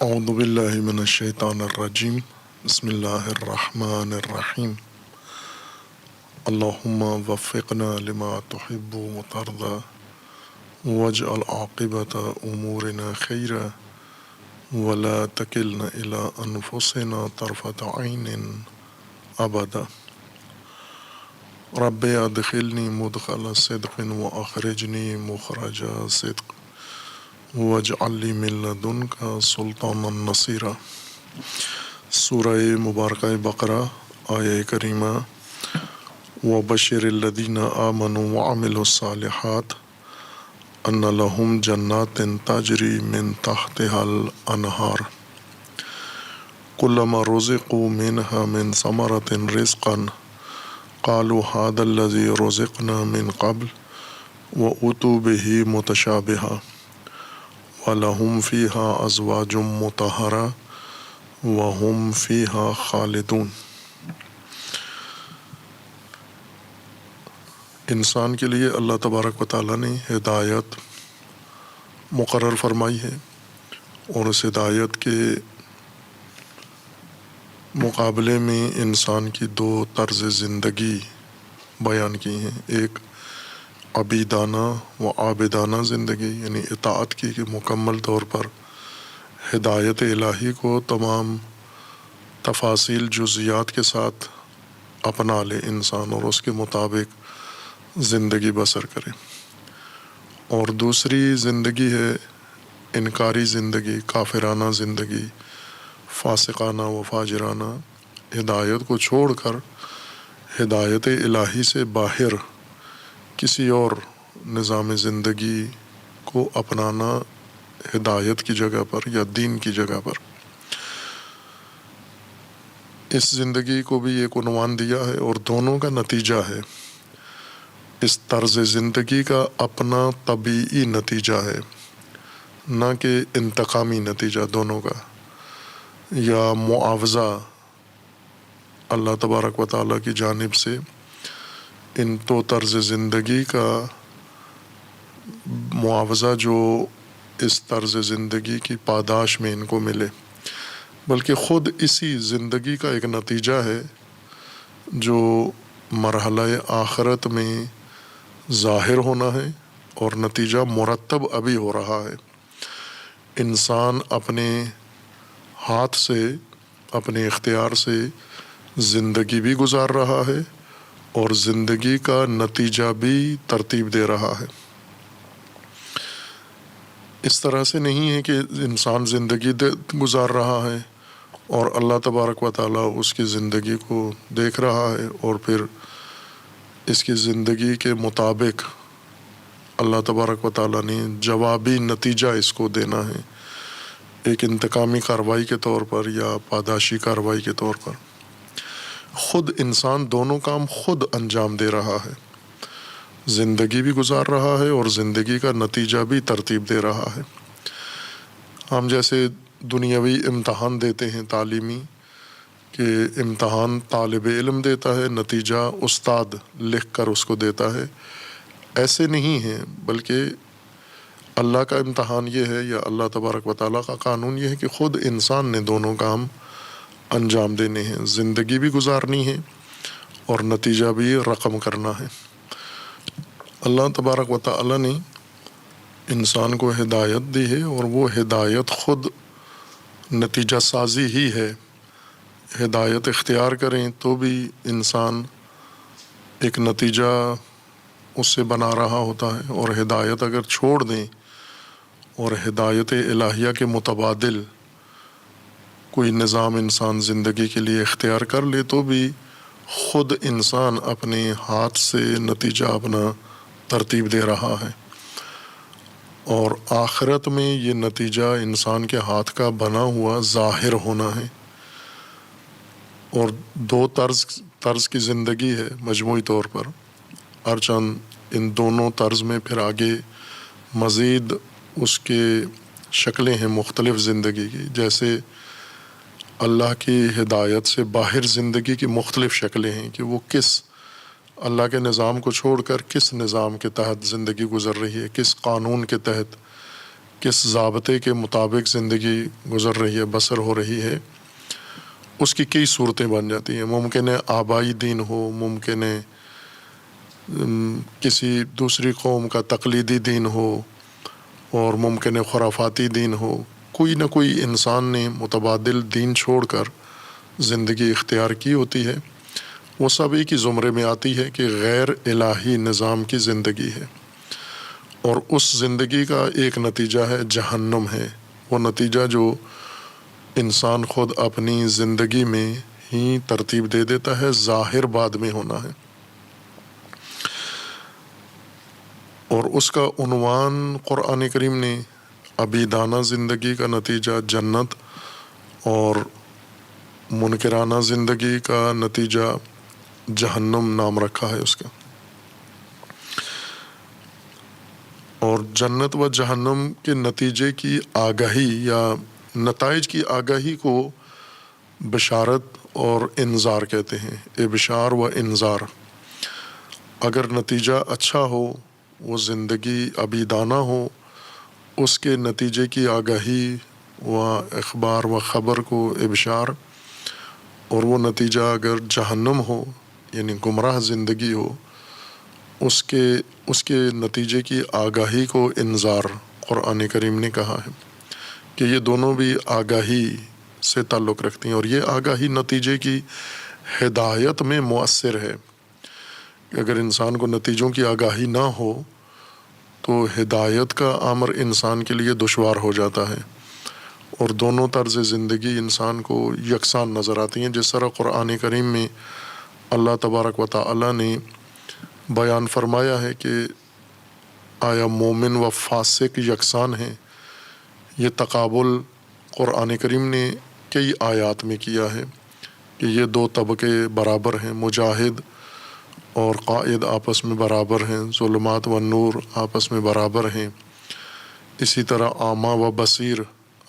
اعوذ باللہ من الشیطان الرجیم بسم اللہ الرحمن الرحیم اللہم وفقنا لما تحب وترضى واجعل عاقبۃ امورنا خیرا ولا تکلنا الی انفسنا طرفۃ عین ابدا رب ادخلنی مدخل صدق واخرجنی مخرج صدق واجعل لی من لدنک سلطانا نصیرا۔ سورہ مبارکہ بقرہ آیہ کریمہ وبشر الذین آمنوا وعملوا الصالحات ان لہم جنات تجری من تحتها الانہار کلما رزقوا منها من ثمرۃ رزقا قالوا هذا الذی رزقنا من قبل وأتوا به متشابہا وَلَهُمْ فِيهَا أَزْوَاجٌ مُطَهَّرَةٌ وَهُمْ فِيهَا خالدون۔ انسان کے لیے اللہ تبارک و تعالیٰ نے ہدایت مقرر فرمائی ہے، اور اس ہدایت کے مقابلے میں انسان کی دو طرز زندگی بیان کی ہیں، ایک عبیدانہ و عابدانہ زندگی یعنی اطاعت کی کہ مکمل طور پر ہدایت الہی کو تمام تفاصیل جزیات کے ساتھ اپنا لے انسان اور اس کے مطابق زندگی بسر کرے، اور دوسری زندگی ہے انکاری زندگی، کافرانہ زندگی، فاسقانہ و فاجرانہ، ہدایت کو چھوڑ کر ہدایت الہی سے باہر کسی اور نظام زندگی کو اپنانا ہدایت کی جگہ پر یا دین کی جگہ پر۔ اس زندگی کو بھی ایک عنوان دیا ہے اور دونوں کا نتیجہ ہے، اس طرز زندگی کا اپنا طبیعی نتیجہ ہے، نہ کہ انتقامی نتیجہ دونوں کا یا معاوضہ اللہ تبارک و تعالیٰ کی جانب سے ان دو طرز زندگی کا معاوضہ جو اس طرز زندگی کی پاداش میں ان کو ملے، بلکہ خود اسی زندگی کا ایک نتیجہ ہے جو مرحلہ آخرت میں ظاہر ہونا ہے، اور نتیجہ مرتب ابھی ہو رہا ہے۔ انسان اپنے ہاتھ سے، اپنے اختیار سے زندگی بھی گزار رہا ہے اور زندگی کا نتیجہ بھی ترتیب دے رہا ہے۔ اس طرح سے نہیں ہے کہ انسان زندگی گزار رہا ہے اور اللہ تبارک و تعالیٰ اس کی زندگی کو دیکھ رہا ہے اور پھر اس کی زندگی کے مطابق اللہ تبارک و تعالیٰ نے جوابی نتیجہ اس کو دینا ہے، ایک انتقامی کارروائی کے طور پر یا پاداشی کارروائی کے طور پر۔ خود انسان دونوں کام خود انجام دے رہا ہے، زندگی بھی گزار رہا ہے اور زندگی کا نتیجہ بھی ترتیب دے رہا ہے۔ ہم جیسے دنیاوی امتحان دیتے ہیں تعلیمی، کہ امتحان طالب علم دیتا ہے، نتیجہ استاد لکھ کر اس کو دیتا ہے، ایسے نہیں ہے، بلکہ اللہ کا امتحان یہ ہے یا اللہ تبارک و تعالیٰ کا قانون یہ ہے کہ خود انسان نے دونوں کام انجام دینے ہیں، زندگی بھی گزارنی ہے اور نتیجہ بھی رقم کرنا ہے۔ اللہ تبارک و تعالیٰ نے انسان کو ہدایت دی ہے اور وہ ہدایت خود نتیجہ سازی ہی ہے۔ ہدایت اختیار کریں تو بھی انسان ایک نتیجہ اس سے بنا رہا ہوتا ہے، اور ہدایت اگر چھوڑ دیں اور ہدایت الہیہ کے متبادل کوئی نظام انسان زندگی کے لیے اختیار کر لے تو بھی خود انسان اپنے ہاتھ سے نتیجہ اپنا ترتیب دے رہا ہے، اور آخرت میں یہ نتیجہ انسان کے ہاتھ کا بنا ہوا ظاہر ہونا ہے۔ اور دو طرز کی زندگی ہے مجموعی طور پر، ہرچند ان دونوں طرز میں پھر آگے مزید اس کے شکلیں ہیں مختلف زندگی کی، جیسے اللہ کی ہدایت سے باہر زندگی کی مختلف شکلیں ہیں کہ وہ کس اللہ کے نظام کو چھوڑ کر کس نظام کے تحت زندگی گزر رہی ہے، کس قانون کے تحت کس ضابطے کے مطابق زندگی گزر رہی ہے، بسر ہو رہی ہے، اس کی کئی صورتیں بن جاتی ہیں۔ ممکن ہے آبائی دین ہو، ممکن ہے کسی دوسری قوم کا تقلیدی دین ہو، اور ممکن ہے خرافاتی دین ہو۔ کوئی نہ کوئی انسان نے متبادل دین چھوڑ کر زندگی اختیار کی ہوتی ہے، وہ سب ایک ہی زمرے میں آتی ہے کہ غیر الہی نظام کی زندگی ہے، اور اس زندگی کا ایک نتیجہ ہے جہنم ہے۔ وہ نتیجہ جو انسان خود اپنی زندگی میں ہی ترتیب دے دیتا ہے، ظاہر بعد میں ہونا ہے۔ اور اس کا عنوان قرآن کریم نے عبیدانہ زندگی کا نتیجہ جنت اور منکرانہ زندگی کا نتیجہ جہنم نام رکھا ہے اس کا۔ اور جنت و جہنم کے نتیجے کی آگاہی یا نتائج کی آگاہی کو بشارت اور انذار کہتے ہیں، ابشار و انذار۔ اگر نتیجہ اچھا ہو، وہ زندگی عبیدانہ ہو، اس کے نتیجے کی آگاہی و اخبار و خبر کو ابشار، اور وہ نتیجہ اگر جہنم ہو یعنی گمراہ زندگی ہو، اس کے نتیجے کی آگاہی کو انذار قرآن کریم نے کہا ہے کہ یہ دونوں بھی آگاہی سے تعلق رکھتی ہیں، اور یہ آگاہی نتیجے کی ہدایت میں مؤثر ہے کہ اگر انسان کو نتیجوں کی آگاہی نہ ہو تو ہدایت کا امر انسان کے لیے دشوار ہو جاتا ہے، اور دونوں طرز زندگی انسان کو یکساں نظر آتی ہیں۔ جس طرح قرآن کریم میں اللہ تبارک و تعالی نے بیان فرمایا ہے کہ آیا مومن و فاسق یکساں ہیں، یہ تقابل قرآن کریم نے کئی آیات میں کیا ہے کہ یہ دو طبقے برابر ہیں، مجاہد اور قائد آپس میں برابر ہیں، ظلمات و نور آپس میں برابر ہیں، اسی طرح اعمیٰ و بصیر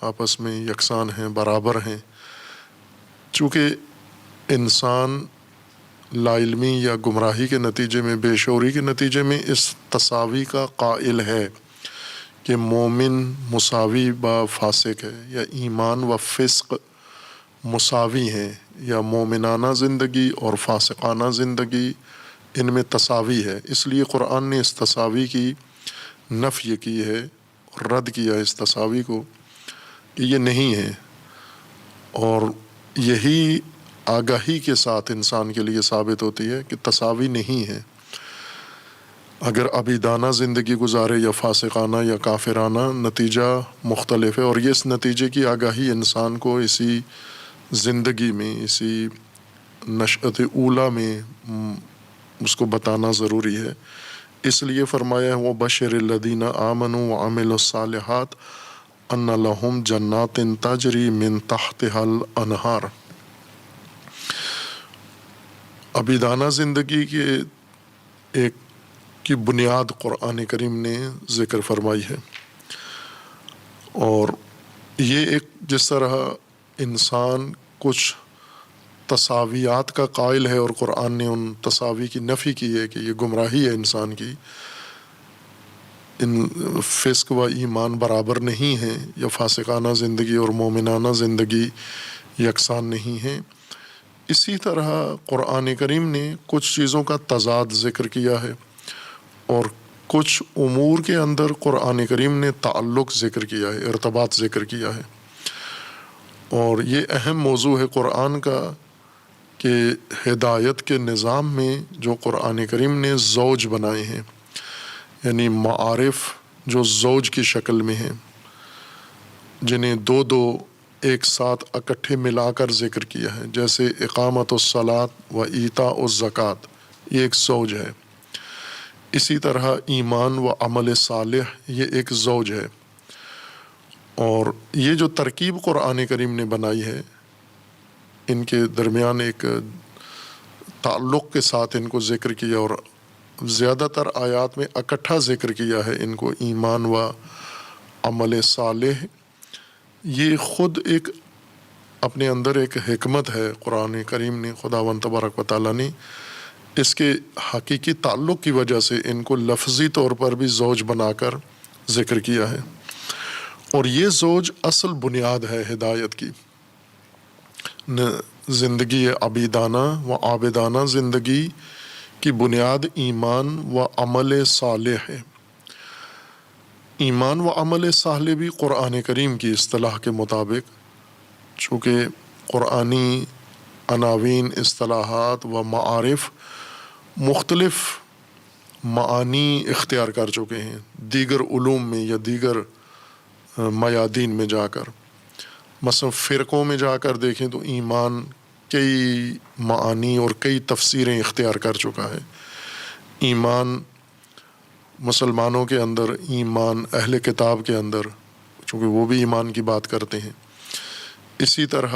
آپس میں یکساں ہیں، برابر ہیں۔ چونکہ انسان لا علمی یا گمراہی کے نتیجے میں، بے شعوری کے نتیجے میں اس تساوی کا قائل ہے کہ مومن مساوی با فاسق ہے، یا ایمان و فسق مساوی ہیں، یا مومنانہ زندگی اور فاسقانہ زندگی ان میں تساوی ہے۔ اس لیے قرآن نے اس تساوی کی نفی کی ہے، رد کیا اس تساوی کو کہ یہ نہیں ہے، اور یہی آگاہی کے ساتھ انسان کے لیے ثابت ہوتی ہے کہ تساوی نہیں ہے۔ اگر عبیدانہ زندگی گزارے یا فاسقانہ یا کافرانہ، نتیجہ مختلف ہے، اور یہ اس نتیجے کی آگاہی انسان کو اسی زندگی میں، اسی نشأت اولیٰ میں اس کو بتانا ضروری ہے۔ اس لیے فرمایا ہے وَبَشِّرِ الَّذِينَ آمَنُوا وَعَمِلُوا الصَّالِحَاتِ أَنَّ لَهُمْ جَنَّاتٍ تَجْرِي مِن تَحْتِهَا الْأَنْهَارُ۔ عبیدانہ زندگی کے کی بنیاد قرآن کریم نے ذکر فرمائی ہے، اور یہ ایک جس طرح انسان کچھ تساویات کا قائل ہے، اور قرآن نے ان تساوی کی نفی کی ہے کہ یہ گمراہی ہے انسان کی، ان فسق و ایمان برابر نہیں ہیں، یا فاسقانہ زندگی اور مومنانہ زندگی یکساں نہیں ہیں۔ اسی طرح قرآن کریم نے کچھ چیزوں کا تضاد ذکر کیا ہے، اور کچھ امور کے اندر قرآن کریم نے تعلق ذکر کیا ہے، ارتباط ذکر کیا ہے۔ اور یہ اہم موضوع ہے قرآن کا کہ ہدایت کے نظام میں جو قرآن کریم نے زوج بنائے ہیں، یعنی معارف جو زوج کی شکل میں ہیں، جنہیں دو دو ایک ساتھ اکٹھے ملا کر ذکر کیا ہے، جیسے اقامت الصلاۃ و ایتاء الزکوٰۃ، یہ ایک زوج ہے۔ اسی طرح ایمان و عمل صالح، یہ ایک زوج ہے۔ اور یہ جو ترکیب قرآن کریم نے بنائی ہے، ان کے درمیان ایک تعلق کے ساتھ ان کو ذکر کیا، اور زیادہ تر آیات میں اکٹھا ذکر کیا ہے ان کو، ایمان و عمل صالح۔ یہ خود ایک اپنے اندر ایک حکمت ہے قرآن کریم نے، خداوند تبارک و تعالیٰ نے اس کے حقیقی تعلق کی وجہ سے ان کو لفظی طور پر بھی زوج بنا کر ذکر کیا ہے۔ اور یہ زوج اصل بنیاد ہے ہدایت کی. زندگی عبیدانہ و عابدانہ زندگی کی بنیاد ایمان و عمل صالح ہے. ایمان و عمل صالح بھی قرآن کریم کی اصطلاح کے مطابق، چونکہ قرآنی عناوین، اصطلاحات و معارف مختلف معانی اختیار کر چکے ہیں دیگر علوم میں یا دیگر میادین میں جا کر. مثلا فرقوں میں جا کر دیکھیں تو ایمان کئی معانی اور کئی تفسیریں اختیار کر چکا ہے. ایمان مسلمانوں کے اندر، ایمان اہل کتاب کے اندر، چونکہ وہ بھی ایمان کی بات کرتے ہیں. اسی طرح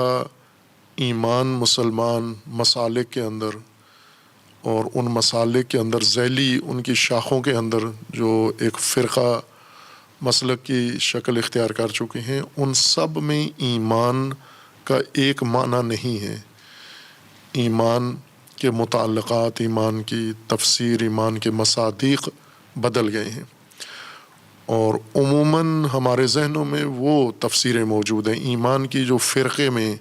ایمان مسلمان مسالک کے اندر، اور ان مسالک کے اندر ذیلی ان کی شاخوں کے اندر جو ایک فرقہ مسلک کی شکل اختیار کر چکے ہیں، ان سب میں ایمان کا ایک معنی نہیں ہے. ایمان کے متعلقات، ایمان کی تفسیر، ایمان کے مصادیق بدل گئے ہیں، اور عموماً ہمارے ذہنوں میں وہ تفسیریں موجود ہیں ایمان کی جو فرقے میں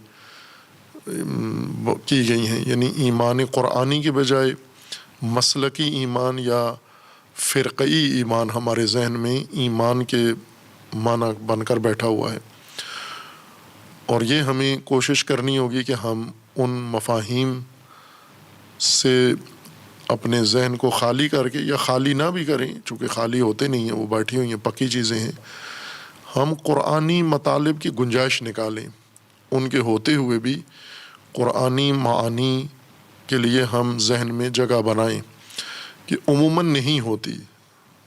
کی گئی ہیں. یعنی ایمان قرآنی کے بجائے مسلکی ایمان یا فرقی ایمان ہمارے ذہن میں ایمان کے معنی بن کر بیٹھا ہوا ہے. اور یہ ہمیں کوشش کرنی ہوگی کہ ہم ان مفاہیم سے اپنے ذہن کو خالی کر کے، یا خالی نہ بھی کریں چونکہ خالی ہوتے نہیں ہیں، وہ بیٹھی ہوئی ہیں، پکی چیزیں ہیں، ہم قرآنی مطالب کی گنجائش نکالیں. ان کے ہوتے ہوئے بھی قرآنی معانی کے لیے ہم ذہن میں جگہ بنائیں کہ عموماً نہیں ہوتی.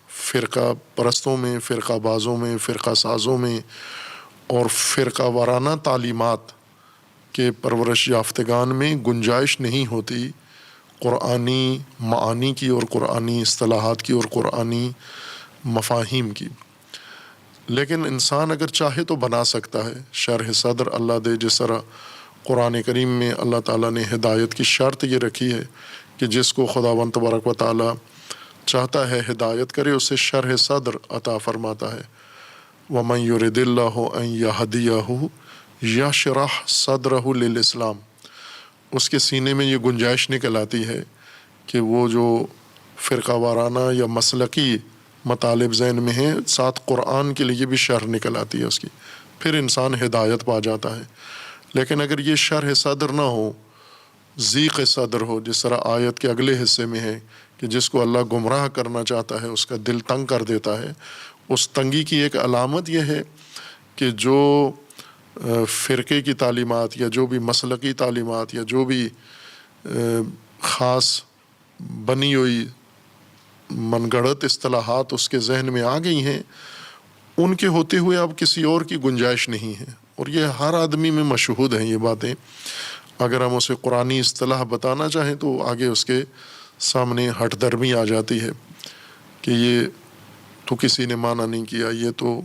فرقہ پرستوں میں، فرقہ بازوں میں، فرقہ سازوں میں اور فرقہ وارانہ تعلیمات کے پرورش یافتگان میں گنجائش نہیں ہوتی قرآنی معانی کی اور قرآنی اصطلاحات کی اور قرآنی مفاہیم کی. لیکن انسان اگر چاہے تو بنا سکتا ہے. شرح صدر اللہ دے، جس طرح قرآن کریم میں اللہ تعالیٰ نے ہدایت کی شرط یہ رکھی ہے کہ جس کو خداوند تبارک و تعالیٰ چاہتا ہے ہدایت کرے، اسے شرح صدر عطا فرماتا ہے. وَمَن يُرِدِ اللَّهُ أَن يَهْدِيَهُ يَشْرَحْ صَدْرَهُ لِلْإِسْلَامِ. اس کے سینے میں یہ گنجائش نکل آتی ہے کہ وہ جو فرقہ وارانہ یا مسلکی مطالب ذہن میں ہیں، ساتھ قرآن کے لیے بھی شرح نکل آتی ہے اس کی، پھر انسان ہدایت پا جاتا ہے. لیکن اگر یہ شرح صدر نہ ہو، ضیق صدر ہو، جس طرح آیت کے اگلے حصے میں ہے کہ جس کو اللہ گمراہ کرنا چاہتا ہے اس کا دل تنگ کر دیتا ہے، اس تنگی کی ایک علامت یہ ہے کہ جو فرقے کی تعلیمات یا جو بھی مسلکی تعلیمات یا جو بھی خاص بنی ہوئی من گڑت اصطلاحات اس کے ذہن میں آ گئی ہیں، ان کے ہوتے ہوئے اب کسی اور کی گنجائش نہیں ہے. اور یہ ہر آدمی میں مشہود ہیں یہ باتیں. اگر ہم اسے قرآنی اصطلاح بتانا چاہیں تو آگے اس کے سامنے ہٹ درمی آ جاتی ہے کہ یہ تو کسی نے مانا نہیں کیا، یہ تو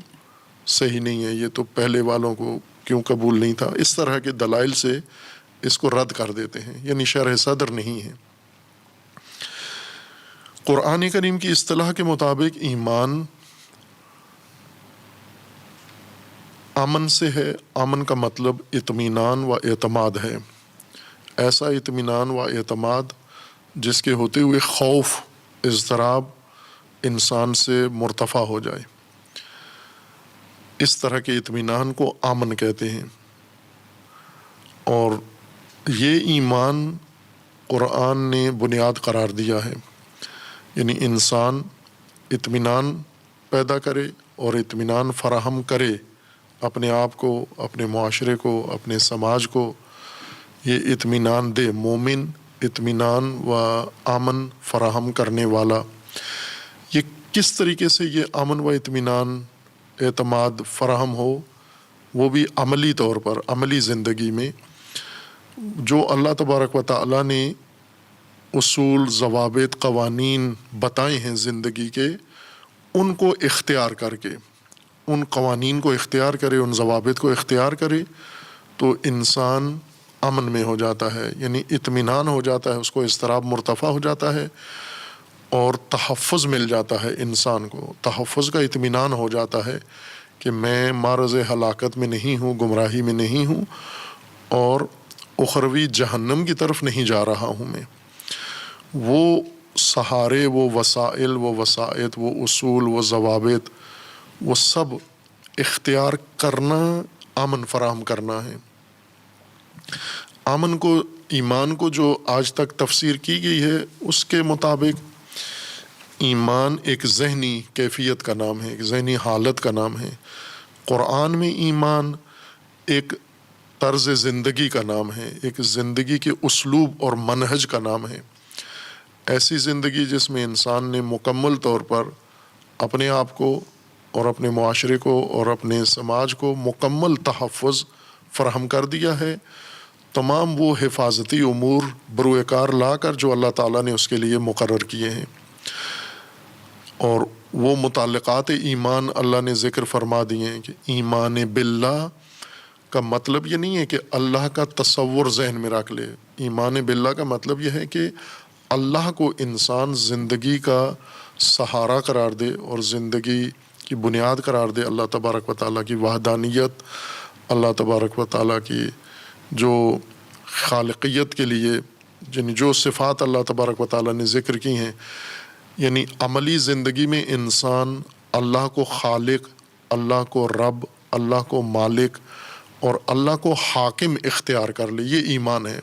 صحیح نہیں ہے، یہ تو پہلے والوں کو کیوں قبول نہیں تھا. اس طرح کے دلائل سے اس کو رد کر دیتے ہیں، یعنی شرح صدر نہیں ہے. قرآن کریم کی اصطلاح کے مطابق ایمان امن سے ہے. امن کا مطلب اطمینان و اعتماد ہے. ایسا اطمینان و اعتماد جس کے ہوتے ہوئے خوف، اضطراب انسان سے مرتفع ہو جائے. اس طرح کے اطمینان کو امن کہتے ہیں. اور یہ ایمان قرآن نے بنیاد قرار دیا ہے. یعنی انسان اطمینان پیدا کرے اور اطمینان فراہم کرے اپنے آپ کو، اپنے معاشرے کو، اپنے سماج کو. یہ اطمینان دے. مومن اطمینان و امن فراہم کرنے والا. یہ کس طریقے سے یہ امن و اطمینان، اعتماد فراہم ہو؟ وہ بھی عملی طور پر، عملی زندگی میں جو اللہ تبارک و تعالیٰ نے اصول، ضوابط، قوانین بتائے ہیں زندگی کے، ان کو اختیار کر کے، ان قوانین کو اختیار کرے، ان ضوابط کو اختیار کرے تو انسان امن میں ہو جاتا ہے. یعنی اطمینان ہو جاتا ہے، اس کو اضطراب مرتفع ہو جاتا ہے اور تحفظ مل جاتا ہے انسان کو. تحفظ کا اطمینان ہو جاتا ہے کہ میں معرض ہلاکت میں نہیں ہوں، گمراہی میں نہیں ہوں، اور اخروی جہنم کی طرف نہیں جا رہا ہوں میں۔ وہ سہارے، وہ وسائل، وہ وسائط، وہ اصول، وہ ضوابط، وہ سب اختیار کرنا امن فراہم کرنا ہے۔ امن کو، ایمان کو جو آج تک تفسیر کی گئی ہے اس کے مطابق ایمان ایک ذہنی کیفیت کا نام ہے، ایک ذہنی حالت کا نام ہے۔ قرآن میں ایمان ایک طرز زندگی کا نام ہے، ایک زندگی کے اسلوب اور منہج کا نام ہے۔ ایسی زندگی جس میں انسان نے مکمل طور پر اپنے آپ کو اور اپنے معاشرے کو اور اپنے سماج کو مکمل تحفظ فراہم کر دیا ہے، تمام وہ حفاظتی امور بروئے کار لا کر جو اللہ تعالیٰ نے اس کے لیے مقرر کیے ہیں، اور وہ متعلقات ایمان اللہ نے ذکر فرما دیے ہیں کہ ایمان باللہ کا مطلب یہ نہیں ہے کہ اللہ کا تصور ذہن میں رکھ لے۔ ایمان باللہ کا مطلب یہ ہے کہ اللہ کو انسان زندگی کا سہارا قرار دے اور زندگی کی بنیاد قرار دے۔ اللہ تبارک و تعالیٰ کی وحدانیت، اللہ تبارک و تعالیٰ کی جو خالقیت کے لیے جو صفات اللہ تبارک و تعالیٰ نے ذکر کی ہیں، یعنی عملی زندگی میں انسان اللہ کو خالق، اللہ کو رب، اللہ کو مالک اور اللہ کو حاکم اختیار کر لے، یہ ایمان ہے۔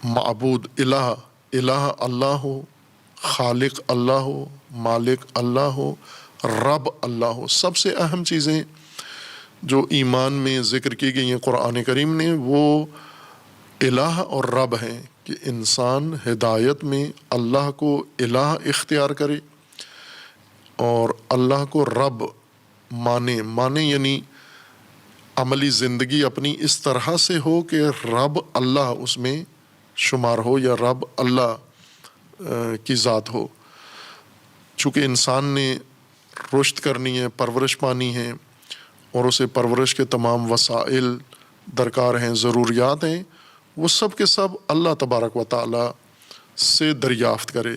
معبود الہ، الہ اللہ ہو، خالق اللہ ہو، مالک اللہ ہو، رب اللہ ہو۔ سب سے اہم چیزیں جو ایمان میں ذکر کی گئی ہیں قرآن کریم نے، وہ الہ اور رب ہیں، کہ انسان ہدایت میں اللہ کو الہ اختیار کرے اور اللہ کو رب مانے یعنی عملی زندگی اپنی اس طرح سے ہو کہ رب اللہ اس میں شمار ہو یا رب اللہ کی ذات ہو۔ چونکہ انسان نے رشد کرنی ہے، پرورش پانی ہے، اور اسے پرورش کے تمام وسائل درکار ہیں، ضروریات ہیں، وہ سب کے سب اللہ تبارک و تعالیٰ سے دریافت کرے،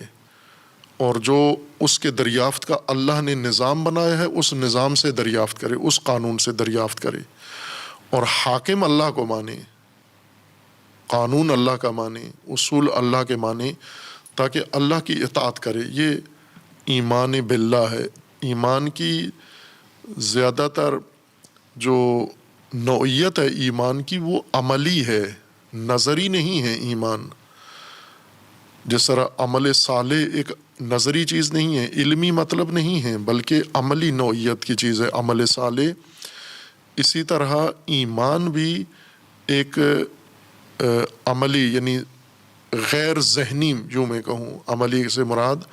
اور جو اس کے دریافت کا اللہ نے نظام بنایا ہے اس نظام سے دریافت کرے، اس قانون سے دریافت کرے، اور حاکم اللہ کو مانے، قانون اللہ کا مانے، اصول اللہ کے مانے، تاکہ اللہ کی اطاعت کرے۔ یہ ایمان باللہ ہے۔ ایمان کی زیادہ تر جو نوعیت ہے ایمان کی، وہ عملی ہے، نظری نہیں ہے۔ ایمان جس طرح عمل صالح ایک نظری چیز نہیں ہے، علمی مطلب نہیں ہے، بلکہ عملی نوعیت کی چیز ہے عمل صالح، اسی طرح ایمان بھی ایک عملی یعنی غیر ذہنی، جو میں کہوں عملی سے مراد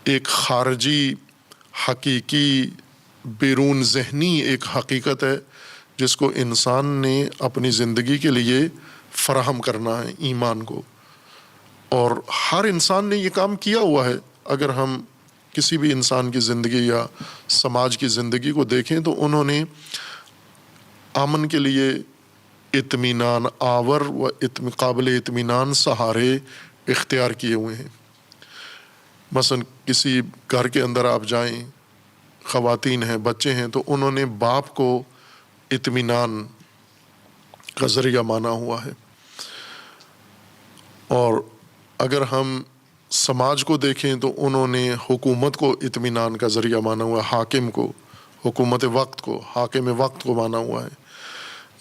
ایک خارجی حقیقی بیرون ذہنی ایک حقیقت ہے جس کو انسان نے اپنی زندگی کے لیے فراہم کرنا ہے ایمان کو، اور ہر انسان نے یہ کام کیا ہوا ہے۔ اگر ہم کسی بھی انسان کی زندگی یا سماج کی زندگی کو دیکھیں تو انہوں نے امن کے لیے اطمینان آور و قابل اطمینان سہارے اختیار کیے ہوئے ہیں۔ مثلا کسی گھر کے اندر آپ جائیں، خواتین ہیں، بچے ہیں، تو انہوں نے باپ کو اطمینان کا ذریعہ مانا ہوا ہے۔ اور اگر ہم سماج کو دیکھیں تو انہوں نے حکومت کو اطمینان کا ذریعہ مانا ہوا ہے، حاکم کو، حکومت وقت کو، حاکم وقت کو مانا ہوا ہے،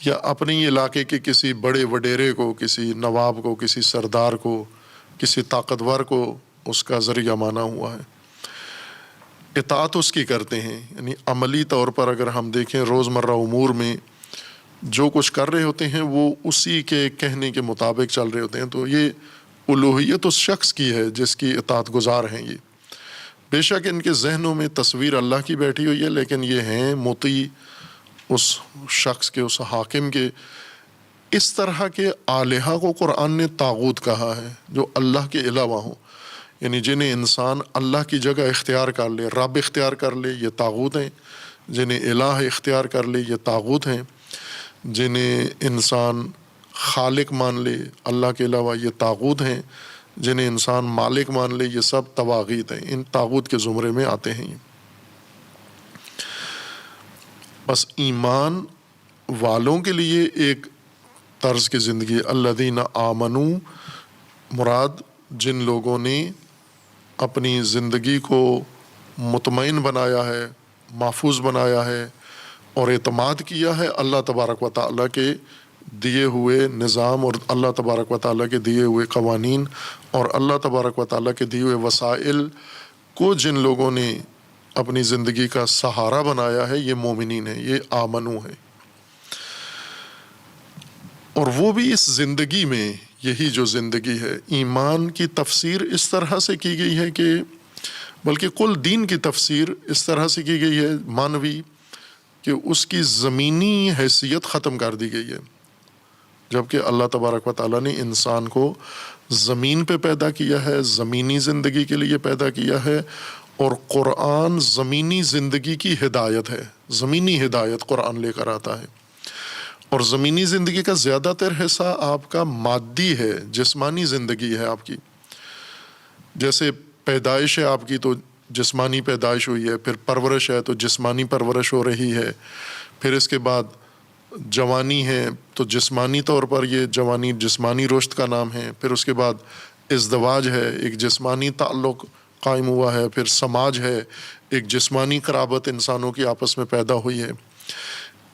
یا اپنی علاقے کے کسی بڑے وڈیرے کو، کسی نواب کو، کسی سردار کو، کسی طاقتور کو اس کا ذریعہ مانا ہوا ہے۔ اطاعت اس کی کرتے ہیں، یعنی عملی طور پر اگر ہم دیکھیں روزمرہ امور میں جو کچھ کر رہے ہوتے ہیں وہ اسی کے کہنے کے مطابق چل رہے ہوتے ہیں، تو یہ الوہیت اس شخص کی ہے جس کی اطاعت گزار ہیں یہ۔ بے شک ان کے ذہنوں میں تصویر اللہ کی بیٹھی ہوئی ہے، لیکن یہ ہیں مطیع اس شخص کے، اس حاکم کے۔ اس طرح کے آلہہ کو قرآن نے طاغوت کہا ہے، جو اللہ کے علاوہ ہوں، یعنی جنہیں انسان اللہ کی جگہ اختیار کر لے، رب اختیار کر لے، یہ طاغوت ہیں۔ جنہیں الہ اختیار کر لے، یہ طاغوت ہیں۔ جنہیں انسان خالق مان لے اللہ کے علاوہ، یہ طاغوت ہیں۔ جنہیں انسان مالک مان لے، یہ سب طواغیت ہیں، ان طاغوت کے زمرے میں آتے ہیں۔ بس ایمان والوں کے لیے ایک طرز کی زندگی، الذین آمنو مراد جن لوگوں نے اپنی زندگی کو مطمئن بنایا ہے، محفوظ بنایا ہے اور اعتماد کیا ہے اللہ تبارک و تعالیٰ کے دیے ہوئے نظام اور اللہ تبارک و تعالیٰ کے دیے ہوئے قوانین اور اللہ تبارک و تعالیٰ کے دیے ہوئے وسائل کو جن لوگوں نے اپنی زندگی کا سہارا بنایا ہے، یہ مومنین ہیں، یہ آمنو ہیں۔ اور وہ بھی اس زندگی میں، یہی جو زندگی ہے، ایمان کی تفسیر اس طرح سے کی گئی ہے کہ بلکہ کل دین کی تفسیر اس طرح سے کی گئی ہے مانوی کہ اس کی زمینی حیثیت ختم کر دی گئی ہے، جبکہ اللہ تبارک و تعالیٰ نے انسان کو زمین پہ پیدا کیا ہے، زمینی زندگی کے لیے پیدا کیا ہے، اور قرآن زمینی زندگی کی ہدایت ہے، زمینی ہدایت قرآن لے کر آتا ہے۔ اور زمینی زندگی کا زیادہ تر حصہ آپ کا مادی ہے، جسمانی زندگی ہے آپ کی، جیسے پیدائش ہے آپ کی تو جسمانی پیدائش ہوئی ہے، پھر پرورش ہے تو جسمانی پرورش ہو رہی ہے، پھر اس کے بعد جوانی ہے تو جسمانی طور پر یہ جوانی جسمانی رشد کا نام ہے، پھر اس کے بعد ازدواج ہے، ایک جسمانی تعلق قائم ہوا ہے، پھر سماج ہے، ایک جسمانی قرابت انسانوں کی آپس میں پیدا ہوئی ہے۔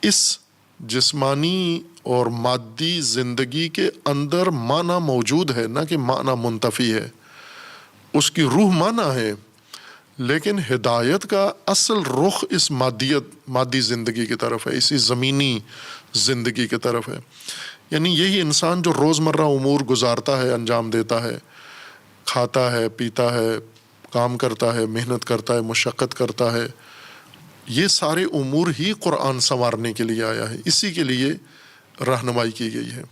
اس جسمانی اور مادی زندگی کے اندر معنی موجود ہے، نہ کہ معنی منتفی ہے، اس کی روح معنی ہے، لیکن ہدایت کا اصل رخ اس مادی زندگی کی طرف ہے، اسی زمینی زندگی کی طرف ہے۔ یعنی یہی انسان جو روزمرہ امور گزارتا ہے، انجام دیتا ہے، کھاتا ہے، پیتا ہے، کام کرتا ہے، محنت کرتا ہے، مشقت کرتا ہے، یہ سارے امور ہی قرآن سنوارنے کے لیے آیا ہے، اسی کے لیے رہنمائی کی گئی ہے۔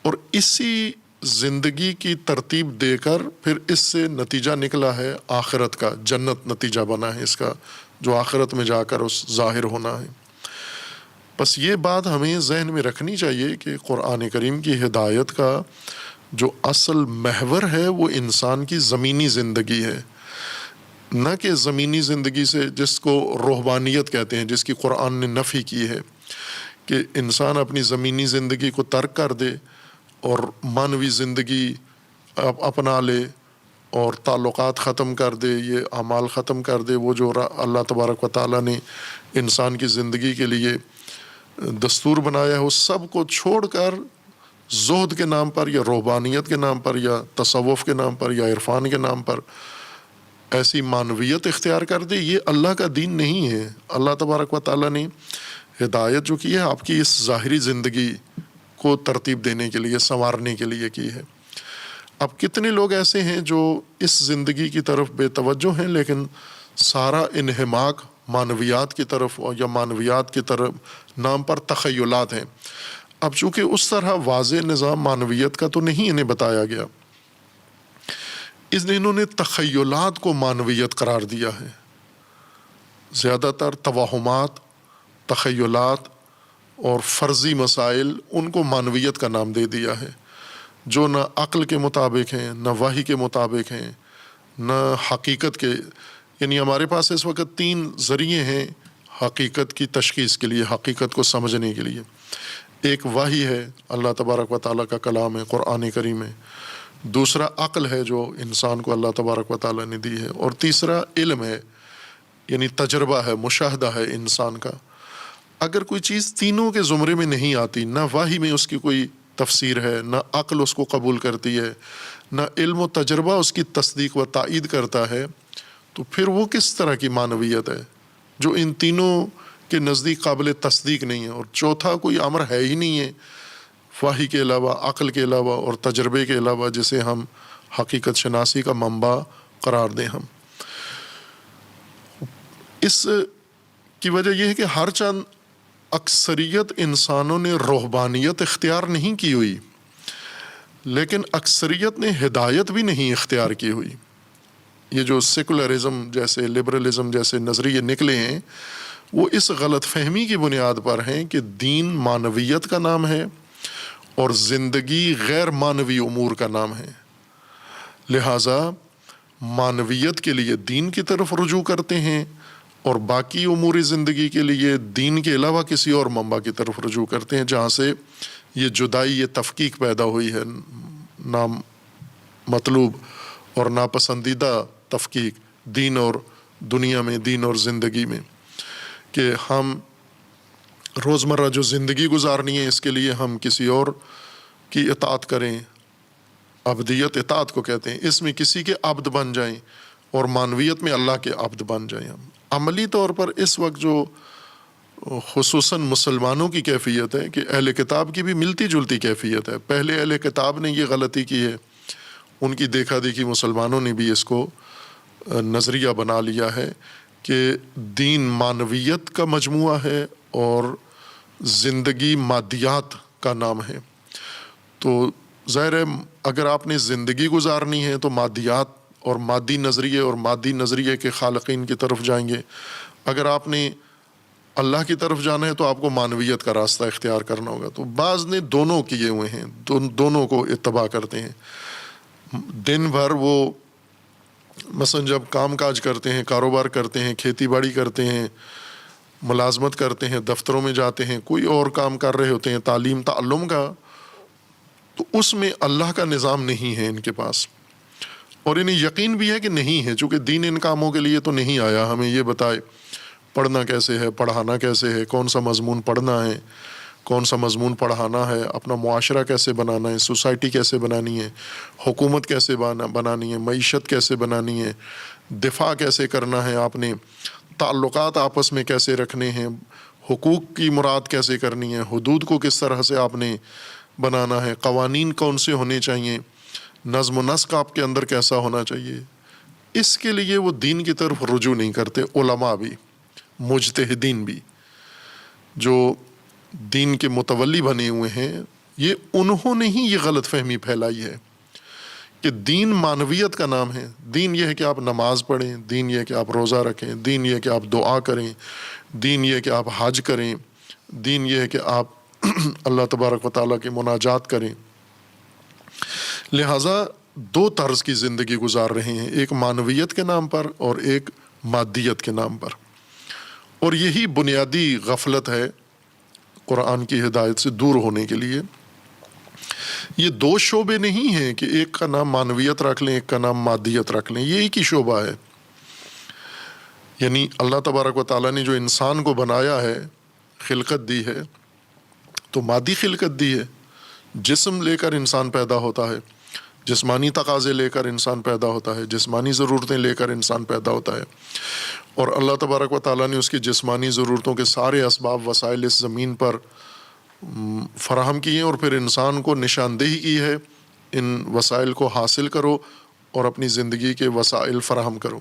اور اسی زندگی کی ترتیب دے کر پھر اس سے نتیجہ نکلا ہے آخرت کا، جنت نتیجہ بنا ہے اس کا، جو آخرت میں جا کر اس ظاہر ہونا ہے۔ بس یہ بات ہمیں ذہن میں رکھنی چاہیے کہ قرآن کریم کی ہدایت کا جو اصل محور ہے وہ انسان کی زمینی زندگی ہے، نہ کہ زمینی زندگی سے جس کو روحانیت کہتے ہیں، جس کی قرآن نے نفی کی ہے کہ انسان اپنی زمینی زندگی کو ترک کر دے اور مانوی زندگی اپنا لے اور تعلقات ختم کر دے، یہ اعمال ختم کر دے، وہ جو اللہ تبارک و تعالیٰ نے انسان کی زندگی کے لیے دستور بنایا ہے، اس سب کو چھوڑ کر زہد کے نام پر یا روحانیت کے نام پر یا تصوف کے نام پر یا عرفان کے نام پر ایسی معنویت اختیار کر دے، یہ اللہ کا دین نہیں ہے۔ اللہ تبارک و تعالیٰ نے ہدایت جو کی ہے آپ کی اس ظاہری زندگی کو ترتیب دینے کے لیے، سنوارنے کے لیے کی ہے۔ اب کتنے لوگ ایسے ہیں جو اس زندگی کی طرف بے توجہ ہیں، لیکن سارا انہماک معنویات کی طرف یا معنویات کی طرف نام پر تخیلات ہیں۔ اب چونکہ اس طرح واضح نظام معنویت کا تو نہیں انہیں بتایا گیا، اس لیے انہوں نے تخیلات کو معنویت قرار دیا ہے۔ زیادہ تر توہمات، تخیلات اور فرضی مسائل، ان کو معنویت کا نام دے دیا ہے، جو نہ عقل کے مطابق ہیں، نہ وحی کے مطابق ہیں، نہ حقیقت کے۔ یعنی ہمارے پاس اس وقت 3 ذریعے ہیں حقیقت کی تشخیص کے لیے، حقیقت کو سمجھنے کے لیے۔ ایک وحی ہے، اللہ تبارک و تعالیٰ کا کلام ہے، قرآن کریم ہے۔ دوسرا عقل ہے جو انسان کو اللہ تبارک و تعالیٰ نے دی ہے، اور تیسرا علم ہے، یعنی تجربہ ہے، مشاہدہ ہے انسان کا۔ اگر کوئی چیز تینوں کے زمرے میں نہیں آتی، نہ وحی میں اس کی کوئی تفسیر ہے، نہ عقل اس کو قبول کرتی ہے، نہ علم و تجربہ اس کی تصدیق و تائید کرتا ہے، تو پھر وہ کس طرح کی معنویت ہے جو ان تینوں کے نزدیک قابل تصدیق نہیں ہے؟ اور چوتھا کوئی امر ہے ہی نہیں ہے وحی کے علاوہ، عقل کے علاوہ اور تجربے کے علاوہ، جسے ہم حقیقت شناسی کا منبع قرار دیں۔ ہم اس کی وجہ یہ ہے کہ ہر چند اکثریت انسانوں نے روحانیت اختیار نہیں کی ہوئی، لیکن اکثریت نے ہدایت بھی نہیں اختیار کی ہوئی۔ یہ جو سیکولرزم جیسے، لبرلزم جیسے نظریے نکلے ہیں، وہ اس غلط فہمی کی بنیاد پر ہیں کہ دین معنویت کا نام ہے اور زندگی غیر معنوی امور کا نام ہے، لہٰذا معنویت کے لیے دین کی طرف رجوع کرتے ہیں اور باقی امور زندگی کے لیے دین کے علاوہ کسی اور منبع کی طرف رجوع کرتے ہیں جہاں سے یہ جدائی، یہ تفکیک پیدا ہوئی ہے، نام مطلوب اور ناپسندیدہ تفکیک دین اور دنیا میں، دین اور زندگی میں، کہ ہم روزمرہ جو زندگی گزارنی ہے اس کے لیے ہم کسی اور کی اطاعت کریں، عبدیت اطاعت کو کہتے ہیں، اس میں کسی کے عبد بن جائیں، اور معنویت میں اللہ کے عبد بن جائیں ہم۔ عملی طور پر اس وقت جو خصوصاً مسلمانوں کی کیفیت ہے کہ اہل کتاب کی بھی ملتی جلتی کیفیت ہے۔ پہلے اہل کتاب نے یہ غلطی کی ہے، ان کی دیکھا دیکھی مسلمانوں نے بھی اس کو نظریہ بنا لیا ہے کہ دین معنویت کا مجموعہ ہے اور زندگی مادیات کا نام ہے۔ تو ظاہر ہے اگر آپ نے زندگی گزارنی ہے تو مادیات اور مادی نظریے اور مادی نظریے کے خالقین کی طرف جائیں گے۔ اگر آپ نے اللہ کی طرف جانا ہے تو آپ کو معنویت کا راستہ اختیار کرنا ہوگا۔ تو بعض نے دونوں کیے ہوئے ہیں، دونوں کو اتباع کرتے ہیں۔ دن بھر وہ مثلا جب کام کاج کرتے ہیں، کاروبار کرتے ہیں، کھیتی باڑی کرتے ہیں، ملازمت کرتے ہیں، دفتروں میں جاتے ہیں، کوئی اور کام کر رہے ہوتے ہیں، تعلیم تعلم کا، تو اس میں اللہ کا نظام نہیں ہے ان کے پاس، اور انہیں یقین بھی ہے کہ نہیں ہے، چونکہ دین ان کاموں کے لیے تو نہیں آیا ہمیں یہ بتائے پڑھنا کیسے ہے، پڑھانا کیسے ہے، کون سا مضمون پڑھنا ہے، کون سا مضمون پڑھانا ہے، اپنا معاشرہ کیسے بنانا ہے، سوسائٹی کیسے بنانی ہے، حکومت کیسے بنانی ہے، معیشت کیسے بنانی ہے، دفاع کیسے کرنا ہے، آپ نے تعلقات آپس میں کیسے رکھنے ہیں، حقوق کی مراد کیسے کرنی ہے، حدود کو کس طرح سے آپ نے بنانا ہے، قوانین کون سے ہونے چاہیے، نظم و نسق آپ کے اندر کیسا ہونا چاہیے، اس کے لیے وہ دین کی طرف رجوع نہیں کرتے۔ علماء بھی، مجتہدین بھی، جو دین کے متولی بنے ہوئے ہیں، یہ انہوں نے ہی یہ غلط فہمی پھیلائی ہے کہ دین معنویت کا نام ہے۔ دین یہ ہے کہ آپ نماز پڑھیں، دین یہ ہے کہ آپ روزہ رکھیں، دین یہ ہے کہ آپ دعا کریں، دین یہ ہے کہ آپ حج کریں، دین یہ ہے کہ آپ اللہ تبارک و تعالیٰ کی مناجات کریں۔ لہٰذا دو طرز کی زندگی گزار رہے ہیں، ایک معنویت کے نام پر اور ایک مادیت کے نام پر، اور یہی بنیادی غفلت ہے قرآن کی ہدایت سے دور ہونے کے لیے۔ یہ دو شعبے نہیں ہیں کہ ایک کا نام معنویت رکھ لیں، ایک کا نام مادیت رکھ لیں، یہ ایک ہی شعبہ ہے۔ یعنی اللہ تبارک و تعالیٰ نے جو انسان کو بنایا ہے، خلقت دی ہے، تو مادی خلقت دی ہے، جسم لے کر انسان پیدا ہوتا ہے، جسمانی تقاضے لے کر انسان پیدا ہوتا ہے، جسمانی ضرورتیں لے کر انسان پیدا ہوتا ہے، اور اللہ تبارک و تعالیٰ نے اس کی جسمانی ضرورتوں کے سارے اسباب وسائل اس زمین پر فراہم کیے ہیں، اور پھر انسان کو نشاندہی کی ہے ان وسائل کو حاصل کرو اور اپنی زندگی کے وسائل فراہم کرو۔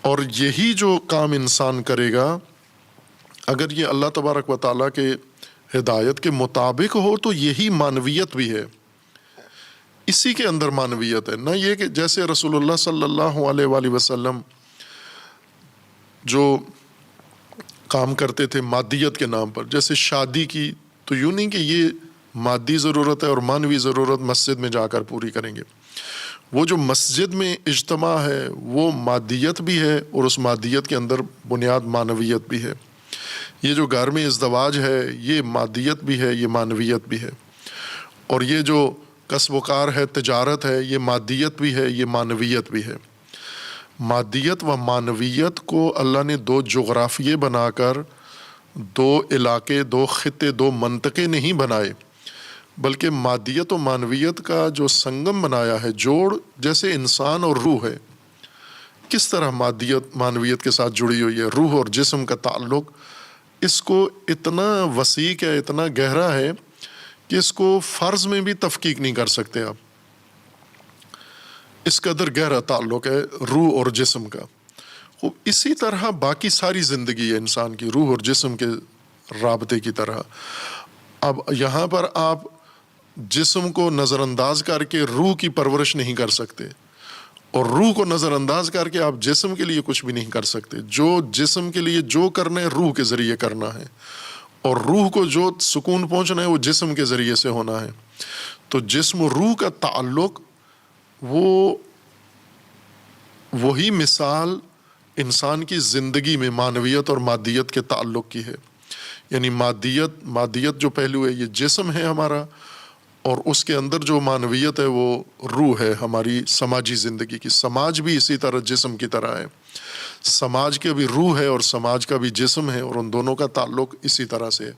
اور یہی جو کام انسان کرے گا اگر یہ اللہ تبارک و تعالیٰ کے ہدایت کے مطابق ہو تو یہی معنویت بھی ہے، اسی کے اندر معنویت ہے۔ نہ یہ کہ جیسے رسول اللہ صلی اللہ علیہ وآلہ وسلم جو کام کرتے تھے مادیت کے نام پر، جیسے شادی کی، تو یوں نہیں کہ یہ مادی ضرورت ہے اور معنوی ضرورت مسجد میں جا کر پوری کریں گے، وہ جو مسجد میں اجتماع ہے وہ مادیت بھی ہے، اور اس مادیت کے اندر بنیاد معنویت بھی ہے۔ یہ جو گھر میں ازدواج ہے یہ مادیت بھی ہے، یہ معنویت بھی ہے، اور یہ جو کسب و کار ہے، تجارت ہے، یہ مادیت بھی ہے، یہ معنویت بھی ہے۔ مادیت و معنویت کو اللہ نے دو جغرافیے بنا کر، دو علاقے، دو خطے، دو منطقے نہیں بنائے، بلکہ مادیت و معنویت کا جو سنگم بنایا ہے، جوڑ، جیسے انسان اور روح ہے، کس طرح مادیت معنویت کے ساتھ جڑی ہوئی ہے، روح اور جسم کا تعلق اس کو اتنا وسیع ہے، اتنا گہرا ہے کہ اس کو فرض میں بھی تفکیک نہیں کر سکتے آپ، اس قدر گہرا تعلق ہے روح اور جسم کا۔ خوب اسی طرح باقی ساری زندگی ہے انسان کی روح اور جسم کے رابطے کی طرح۔ اب یہاں پر آپ جسم کو نظر انداز کر کے روح کی پرورش نہیں کر سکتے، اور روح کو نظر انداز کر کے آپ جسم کے لیے کچھ بھی نہیں کر سکتے۔ جو جسم کے لیے جو کرنا ہے روح کے ذریعے کرنا ہے، اور روح کو جو سکون پہنچنا ہے وہ جسم کے ذریعے سے ہونا ہے۔ تو جسم و روح کا تعلق وہی مثال انسان کی زندگی میں معنویت اور مادیت کے تعلق کی ہے. یعنی مادیت جو پہلو ہے یہ جسم ہے ہمارا، اور اس کے اندر جو معنویت ہے وہ روح ہے ہماری سماجی زندگی کی. سماج بھی اسی طرح جسم کی طرح ہے، سماج کے بھی روح ہے اور سماج کا بھی جسم ہے، اور ان دونوں کا تعلق اسی طرح سے ہے.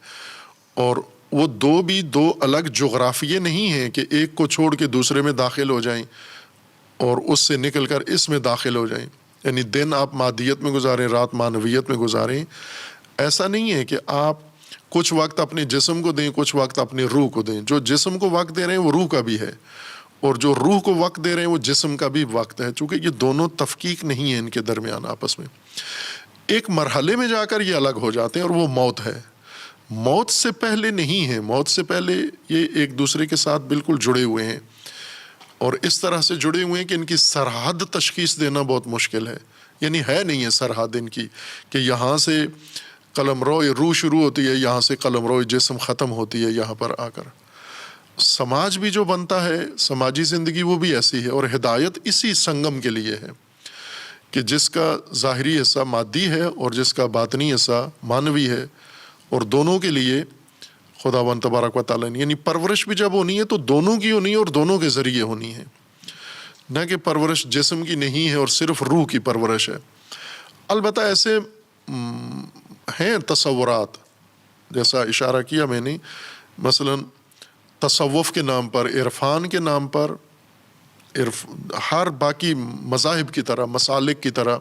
اور وہ دو الگ جغرافیے نہیں ہیں کہ ایک کو چھوڑ کے دوسرے میں داخل ہو جائیں اور اس سے نکل کر اس میں داخل ہو جائیں. یعنی دن آپ مادیت میں گزاریں، رات معنویت میں گزاریں. ایسا نہیں ہے کہ آپ کچھ وقت اپنے جسم کو دیں، کچھ وقت اپنے روح کو دیں. جو جسم کو وقت دے رہے ہیں وہ روح کا بھی ہے، اور جو روح کو وقت دے رہے ہیں وہ جسم کا بھی وقت ہے. چونکہ یہ دونوں تفکیک نہیں ہے ان کے درمیان آپس میں. ایک مرحلے میں جا کر یہ الگ ہو جاتے ہیں، اور وہ موت ہے. موت سے پہلے نہیں ہے، موت سے پہلے یہ ایک دوسرے کے ساتھ بالکل جڑے ہوئے ہیں، اور اس طرح سے جڑے ہوئے ہیں کہ ان کی سرحد تشخیص دینا بہت مشکل ہے. یعنی ہے نہیں ہے سرحد ان کی کہ یہاں سے قلمرو روح شروع ہوتی ہے، یہاں سے قلمرو جسم ختم ہوتی ہے یہاں پر آ کر. سماج بھی جو بنتا ہے، سماجی زندگی وہ بھی ایسی ہے، اور ہدایت اسی سنگم کے لیے ہے کہ جس کا ظاہری حصہ مادی ہے اور جس کا باطنی حصہ معنوی ہے، اور دونوں کے لیے خداوند تبارک و تعالیٰ نے، یعنی پرورش بھی جب ہونی ہے تو دونوں کی ہونی ہے اور دونوں کے ذریعے ہونی ہے، نہ کہ پرورش جسم کی نہیں ہے اور صرف روح کی پرورش ہے. البتہ ایسے ہیں تصورات، جیسا اشارہ کیا میں نے، مثلا تصوف کے نام پر، عرفان کے نام پر، ہر باقی مذاہب کی طرح، مسالک کی طرح.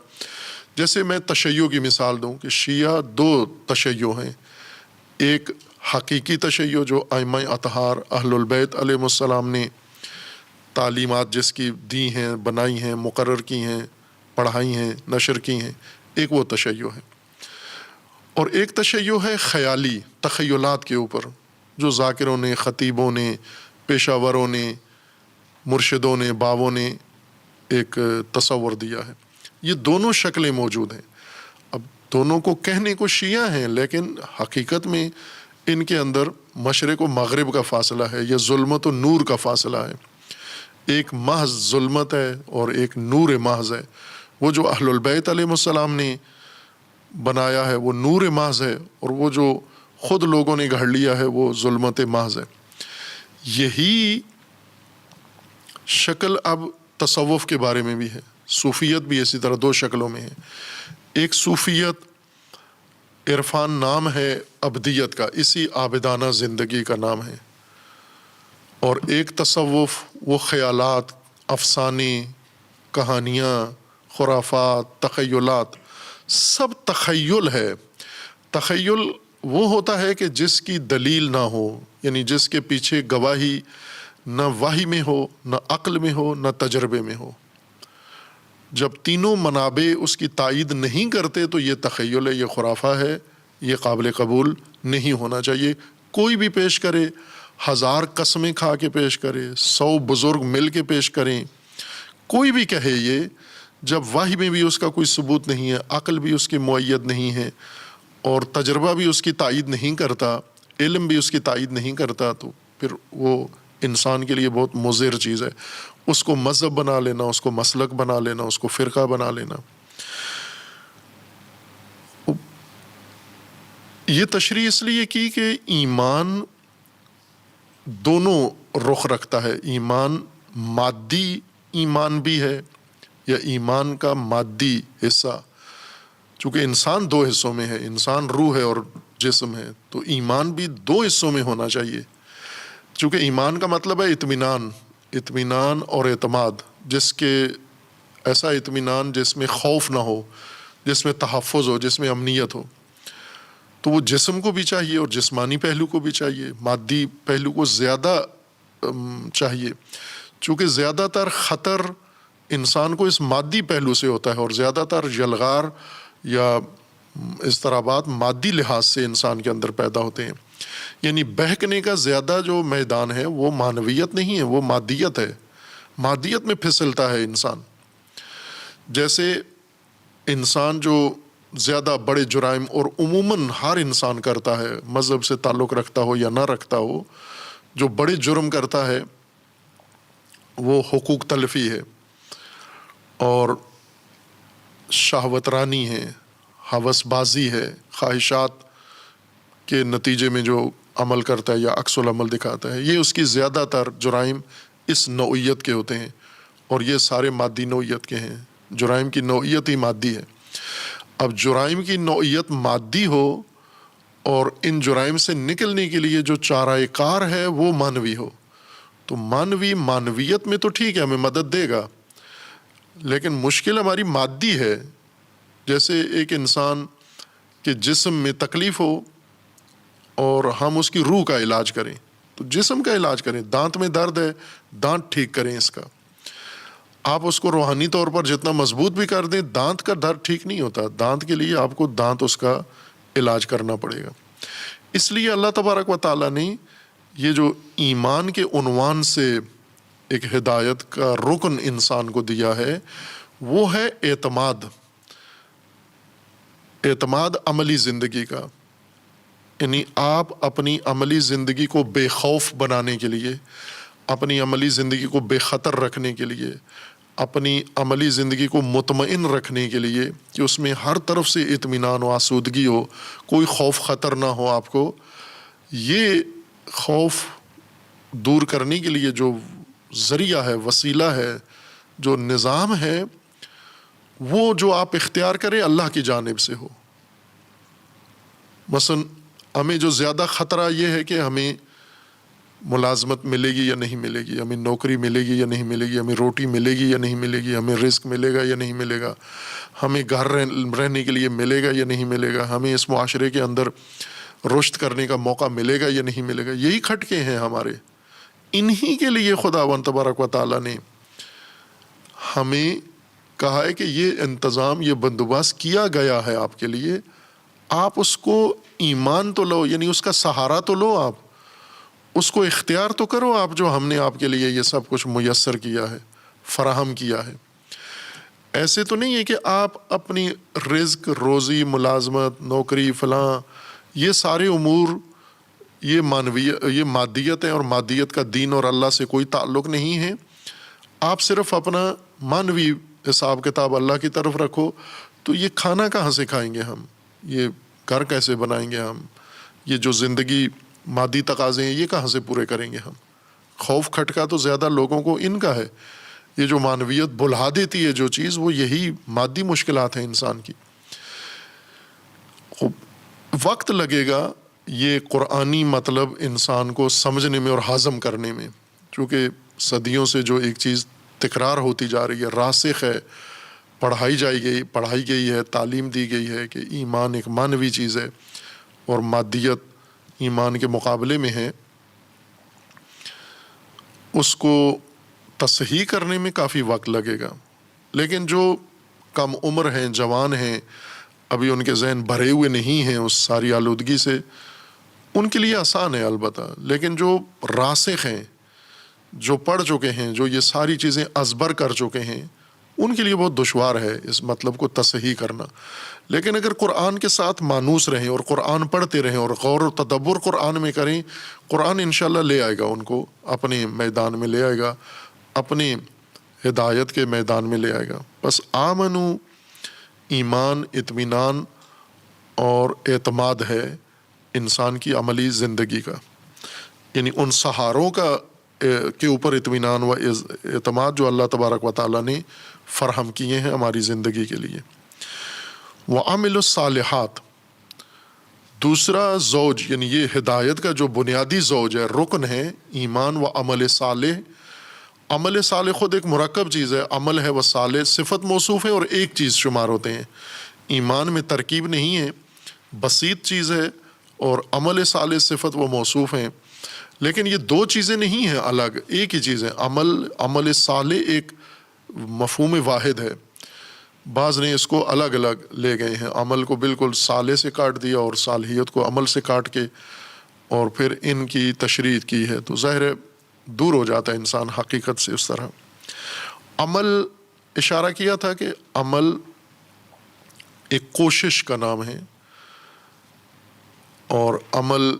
جیسے میں تشیع کی مثال دوں کہ شیعہ دو تشیع ہیں. ایک حقیقی تشیع جو ائمہ اطہار اہل البیت علیہ السلام نے تعلیمات جس کی دی ہیں، بنائی ہیں، مقرر کی ہیں، پڑھائی ہیں، نشر کی ہیں، ایک وہ تشیع ہے. اور ایک تشیع ہے خیالی، تخیلات کے اوپر، جو ذاکروں نے، خطیبوں نے، پیشہ وروں نے، مرشدوں نے، باووں نے ایک تصور دیا ہے. یہ دونوں شکلیں موجود ہیں. اب دونوں کو کہنے کو شیعہ ہیں، لیکن حقیقت میں ان کے اندر مشرق و مغرب کا فاصلہ ہے، یا ظلمت و نور کا فاصلہ ہے. ایک محض ظلمت ہے اور ایک نور محض ہے. وہ جو اہل البیت علیہ السلام نے بنایا ہے وہ نور محض ہے، اور وہ جو خود لوگوں نے گھڑ لیا ہے وہ ظلمت محض ہے. یہی شکل اب تصوف کے بارے میں بھی ہے. صوفیت بھی اسی طرح دو شکلوں میں ہے. ایک صوفیت عرفان نام ہے ابدیت کا، اسی عابدانہ زندگی کا نام ہے. اور ایک تصوف وہ خیالات، افسانے، کہانیاں، خرافات، تخیلات، سب تخیل ہے. تخیل وہ ہوتا ہے کہ جس کی دلیل نہ ہو، یعنی جس کے پیچھے گواہی نہ وحی میں ہو، نہ عقل میں ہو، نہ تجربے میں ہو. جب تینوں منابع اس کی تائید نہیں کرتے تو یہ تخیل ہے، یہ خرافہ ہے، یہ قابل قبول نہیں ہونا چاہیے. کوئی بھی پیش کرے، 1000 قسمیں کھا کے پیش کرے، 100 بزرگ مل کے پیش کریں، کوئی بھی کہے یہ، جب وحی میں بھی اس کا کوئی ثبوت نہیں ہے، عقل بھی اس کی مؤید نہیں ہے، اور تجربہ بھی اس کی تائید نہیں کرتا، علم بھی اس کی تائید نہیں کرتا، تو پھر وہ انسان کے لیے بہت مضر چیز ہے. اس کو مذہب بنا لینا، اس کو مسلک بنا لینا، اس کو فرقہ بنا لینا. یہ تشریح اس لیے کی کہ ایمان دونوں رخ رکھتا ہے. ایمان مادی ایمان بھی ہے، یا ایمان کا مادی حصہ. چونکہ انسان دو حصوں میں ہے، انسان روح ہے اور جسم ہے، تو ایمان بھی دو حصوں میں ہونا چاہیے. چونکہ ایمان کا مطلب ہے اطمینان اور اعتماد، جس کے ایسا اطمینان جس میں خوف نہ ہو، جس میں تحفظ ہو، جس میں امنیت ہو. تو وہ جسم کو بھی چاہیے اور جسمانی پہلو کو بھی چاہیے، مادی پہلو کو زیادہ چاہیے. چونکہ زیادہ تر خطر انسان کو اس مادی پہلو سے ہوتا ہے، اور زیادہ تر یلغار یا اضطرابات مادی لحاظ سے انسان کے اندر پیدا ہوتے ہیں. یعنی بہکنے کا زیادہ جو میدان ہے وہ معنویت نہیں ہے، وہ مادیت ہے. مادیت میں پھسلتا ہے انسان. جیسے انسان جو زیادہ بڑے جرائم، اور عموماً ہر انسان کرتا ہے، مذہب سے تعلق رکھتا ہو یا نہ رکھتا ہو، جو بڑے جرم کرتا ہے وہ حقوق تلفی ہے. اور شہوت رانی ہے، ہوس بازی ہے، خواہشات کے نتیجے میں جو عمل کرتا ہے یا عکس العمل دکھاتا ہے، یہ اس کی زیادہ تر جرائم اس نوعیت کے ہوتے ہیں، اور یہ سارے مادی نوعیت کے ہیں۔ جرائم کی نوعیت ہی مادی ہے۔ اب جرائم کی نوعیت مادی ہو اور ان جرائم سے نکلنے کے لیے جو چارہ کار ہے وہ مانوی ہو، تو مانویت میں تو ٹھیک ہے، ہمیں مدد دے گا، لیکن مشکل ہماری مادی ہے۔ جیسے ایک انسان کے جسم میں تکلیف ہو اور ہم اس کی روح کا علاج کریں، تو جسم کا علاج کریں، دانت میں درد ہے، دانت ٹھیک کریں اس کا۔ آپ اس کو روحانی طور پر جتنا مضبوط بھی کر دیں، دانت کا درد ٹھیک نہیں ہوتا، دانت کے لیے آپ کو دانت اس کا علاج کرنا پڑے گا۔ اس لیے اللہ تبارک و تعالیٰ نے یہ جو ایمان کے عنوان سے ایک ہدایت کا رکن انسان کو دیا ہے، وہ ہے اعتماد عملی زندگی کا۔ یعنی آپ اپنی عملی زندگی کو بے خوف بنانے کے لیے، اپنی عملی زندگی کو بے خطر رکھنے کے لیے، اپنی عملی زندگی کو مطمئن رکھنے کے لیے کہ اس میں ہر طرف سے اطمینان و آسودگی ہو، کوئی خوف خطر نہ ہو آپ کو، یہ خوف دور کرنے کے لیے جو ذریعہ ہے، وسیلہ ہے، جو نظام ہے، وہ جو آپ اختیار کریں اللہ کی جانب سے ہو۔ مثلا ہمیں جو زیادہ خطرہ یہ ہے کہ ہمیں ملازمت ملے گی یا نہیں ملے گی، ہمیں نوکری ملے گی یا نہیں ملے گی، ہمیں روٹی ملے گی یا نہیں ملے گی، ہمیں رزق ملے گا یا نہیں ملے گا، ہمیں گھر رہنے کے لیے ملے گا یا نہیں ملے گا، ہمیں اس معاشرے کے اندر رشد کرنے کا موقع ملے گا یا نہیں ملے گا۔ یہی کھٹکے ہیں ہمارے، انہی کے لیے خداوند تبارک و تعالیٰ نے ہمیں کہا ہے کہ یہ انتظام، یہ بندوبست کیا گیا ہے آپ کے لیے، آپ اس کو ایمان تو لو، یعنی اس کا سہارا تو لو، آپ اس کو اختیار تو کرو، آپ جو ہم نے آپ کے لیے یہ سب کچھ میسر کیا ہے، فراہم کیا ہے۔ ایسے تو نہیں ہے کہ آپ اپنی رزق، روزی، ملازمت، نوکری، فلاں، یہ سارے امور یہ مادیت ہے، اور مادیت کا دین اور اللہ سے کوئی تعلق نہیں ہے۔ آپ صرف اپنا مانوی حساب کتاب اللہ کی طرف رکھو، تو یہ کھانا کہاں سے کھائیں گے ہم، یہ گھر کیسے بنائیں گے ہم، یہ جو زندگی مادی تقاضے ہیں یہ کہاں سے پورے کریں گے ہم۔ خوف کھٹکا تو زیادہ لوگوں کو ان کا ہے، یہ جو معنویت بلہا دیتی ہے جو چیز، وہ یہی مادی مشکلات ہیں انسان کی۔ وقت لگے گا یہ قرآنی مطلب انسان کو سمجھنے میں اور ہضم کرنے میں، چونکہ صدیوں سے جو ایک چیز تکرار ہوتی جا رہی ہے، راسخ ہے، پڑھائی گئی ہے، تعلیم دی گئی ہے کہ ایمان ایک معنوی چیز ہے اور مادیت ایمان کے مقابلے میں ہے، اس کو تصحیح کرنے میں کافی وقت لگے گا۔ لیکن جو کم عمر ہیں، جوان ہیں، ابھی ان کے ذہن بھرے ہوئے نہیں ہیں اس ساری آلودگی سے، ان کے لیے آسان ہے البتہ۔ لیکن جو راسخ ہیں، جو پڑھ چکے ہیں، جو یہ ساری چیزیں ازبر کر چکے ہیں، ان کے لیے بہت دشوار ہے اس مطلب کو تصحیح کرنا۔ لیکن اگر قرآن کے ساتھ مانوس رہیں اور قرآن پڑھتے رہیں اور غور و تدبر قرآن میں کریں، قرآن انشاءاللہ لے آئے گا ان کو اپنے میدان میں، لے آئے گا اپنے ہدایت کے میدان میں لے آئے گا۔ بس آمنو، ایمان، اطمینان اور اعتماد ہے انسان کی عملی زندگی کا، یعنی ان سہاروں کے اوپر اطمینان و اعتماد جو اللہ تبارک و تعالیٰ نے فراہم کیے ہیں ہماری زندگی کے لیے۔ وَعَمِلُوا الصَّالِحَاتِ، دوسرا زوج، یعنی یہ ہدایت کا جو بنیادی زوج ہے، رکن ہے، ایمان و عمل صالح۔ عمل صالح خود ایک مرکب چیز ہے، عمل ہے وہ صالح صفت موصوف ہے اور ایک چیز شمار ہوتے ہیں۔ ایمان میں ترکیب نہیں ہے، بسیط چیز ہے، اور عمل صالح صفت وہ موصوف ہیں، لیکن یہ دو چیزیں نہیں ہیں الگ، ایک ہی چیز ہے۔ عمل صالح ایک مفہوم واحد ہے، بعض نے اس کو الگ الگ لے گئے ہیں، عمل کو بالکل صالح سے کاٹ دیا اور صالحیت کو عمل سے کاٹ کے، اور پھر ان کی تشریح کی ہے، تو ظاہر ہے دور ہو جاتا ہے انسان حقیقت سے اس طرح۔ عمل، اشارہ کیا تھا کہ عمل ایک کوشش کا نام ہے، اور عمل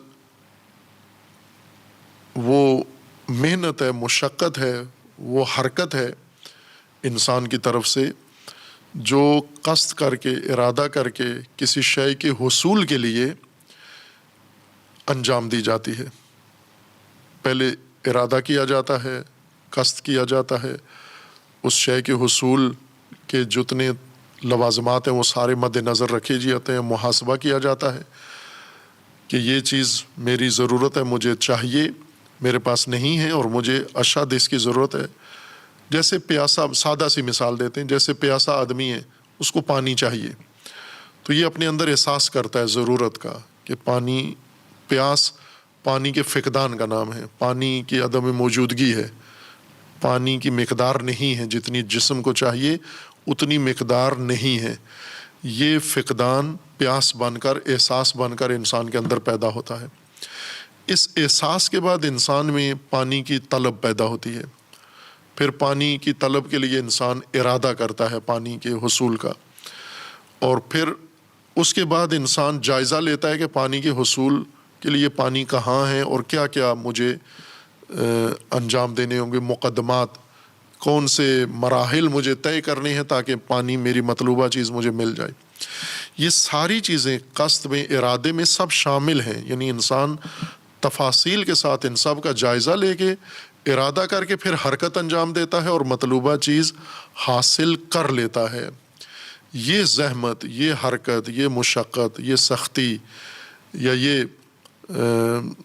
وہ محنت ہے، مشقت ہے، وہ حرکت ہے انسان کی طرف سے جو قصد کر کے ارادہ کر کے کسی شے کے حصول کے لیے انجام دی جاتی ہے. پہلے ارادہ کیا جاتا ہے، قصد کیا جاتا ہے، اس شے کے حصول کے جتنے لوازمات ہیں وہ سارے مد نظر رکھے جاتے ہیں، محاسبہ کیا جاتا ہے کہ یہ چیز میری ضرورت ہے، مجھے چاہیے، میرے پاس نہیں ہے اور مجھے اشد اس کی ضرورت ہے. جیسے پیاسا، سادہ سی مثال دیتے ہیں، جیسے پیاسا آدمی ہے، اس کو پانی چاہیے، تو یہ اپنے اندر احساس کرتا ہے ضرورت کا کہ پانی، پیاس پانی کے فقدان کا نام ہے، پانی کی عدم موجودگی ہے، پانی کی مقدار نہیں ہے، جتنی جسم کو چاہیے اتنی مقدار نہیں ہے. یہ فقدان پیاس بن کر، احساس بن کر انسان کے اندر پیدا ہوتا ہے. اس احساس کے بعد انسان میں پانی کی طلب پیدا ہوتی ہے. پھر پانی کی طلب کے لیے انسان ارادہ کرتا ہے پانی کے حصول کا، اور پھر اس کے بعد انسان جائزہ لیتا ہے کہ پانی کے حصول کے لیے پانی کہاں ہے اور کیا کیا مجھے انجام دینے ہوں گے، مقدمات، کون سے مراحل مجھے طے کرنے ہیں تاکہ پانی، میری مطلوبہ چیز مجھے مل جائے. یہ ساری چیزیں قصد میں، ارادے میں سب شامل ہیں. یعنی انسان تفاصیل کے ساتھ ان سب کا جائزہ لے کے، ارادہ کر کے پھر حرکت انجام دیتا ہے اور مطلوبہ چیز حاصل کر لیتا ہے. یہ زحمت، یہ حرکت، یہ مشقت، یہ سختی یا یہ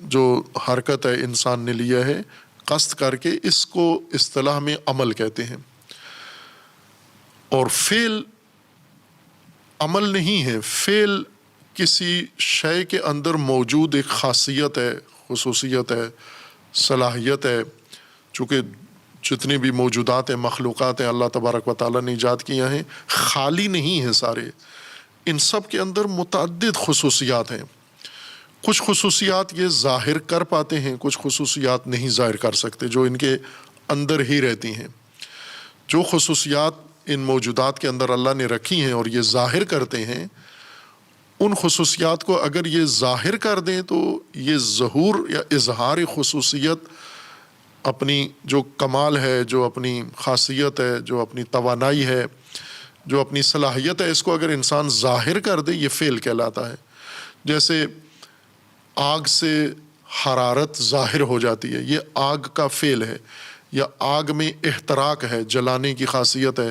جو حرکت ہے انسان نے لیا ہے قصد کر کے، اس کو اصطلاح میں عمل کہتے ہیں. اور فعل عمل نہیں ہے، فعل کسی شے کے اندر موجود ایک خاصیت ہے، خصوصیت ہے، صلاحیت ہے. چونکہ جتنے بھی موجودات ہیں، مخلوقات ہیں، اللہ تبارک و تعالیٰ نے ایجاد کیا ہیں، خالی نہیں ہیں سارے. ان سب کے اندر متعدد خصوصیات ہیں. کچھ خصوصیات یہ ظاہر کر پاتے ہیں، کچھ خصوصیات نہیں ظاہر کر سکتے، جو ان کے اندر ہی رہتی ہیں. جو خصوصیات ان موجودات کے اندر اللہ نے رکھی ہیں اور یہ ظاہر کرتے ہیں، ان خصوصیات کو اگر یہ ظاہر کر دیں تو یہ ظہور یا اظہار خصوصیت، اپنی جو کمال ہے، جو اپنی خاصیت ہے، جو اپنی توانائی ہے، جو اپنی صلاحیت ہے، اس کو اگر انسان ظاہر کر دے، یہ فعل کہلاتا ہے. جیسے آگ سے حرارت ظاہر ہو جاتی ہے، یہ آگ کا فعل ہے. یا آگ میں احتراق ہے، جلانے کی خاصیت ہے،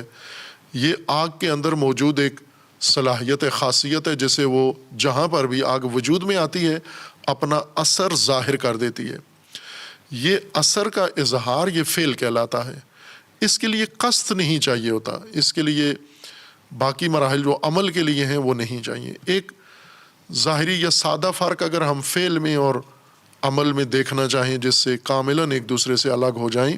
یہ آگ کے اندر موجود ایک صلاحیت خاصیت ہے، جسے وہ جہاں پر بھی آگ وجود میں آتی ہے اپنا اثر ظاہر کر دیتی ہے. یہ اثر کا اظہار یہ فعل کہلاتا ہے. اس کے لیے قصد نہیں چاہیے ہوتا، اس کے لیے باقی مراحل جو عمل کے لیے ہیں وہ نہیں چاہیے. ایک ظاہری یا سادہ فرق اگر ہم فعل میں اور عمل میں دیکھنا چاہیں، جس سے کاملاً ایک دوسرے سے الگ ہو جائیں،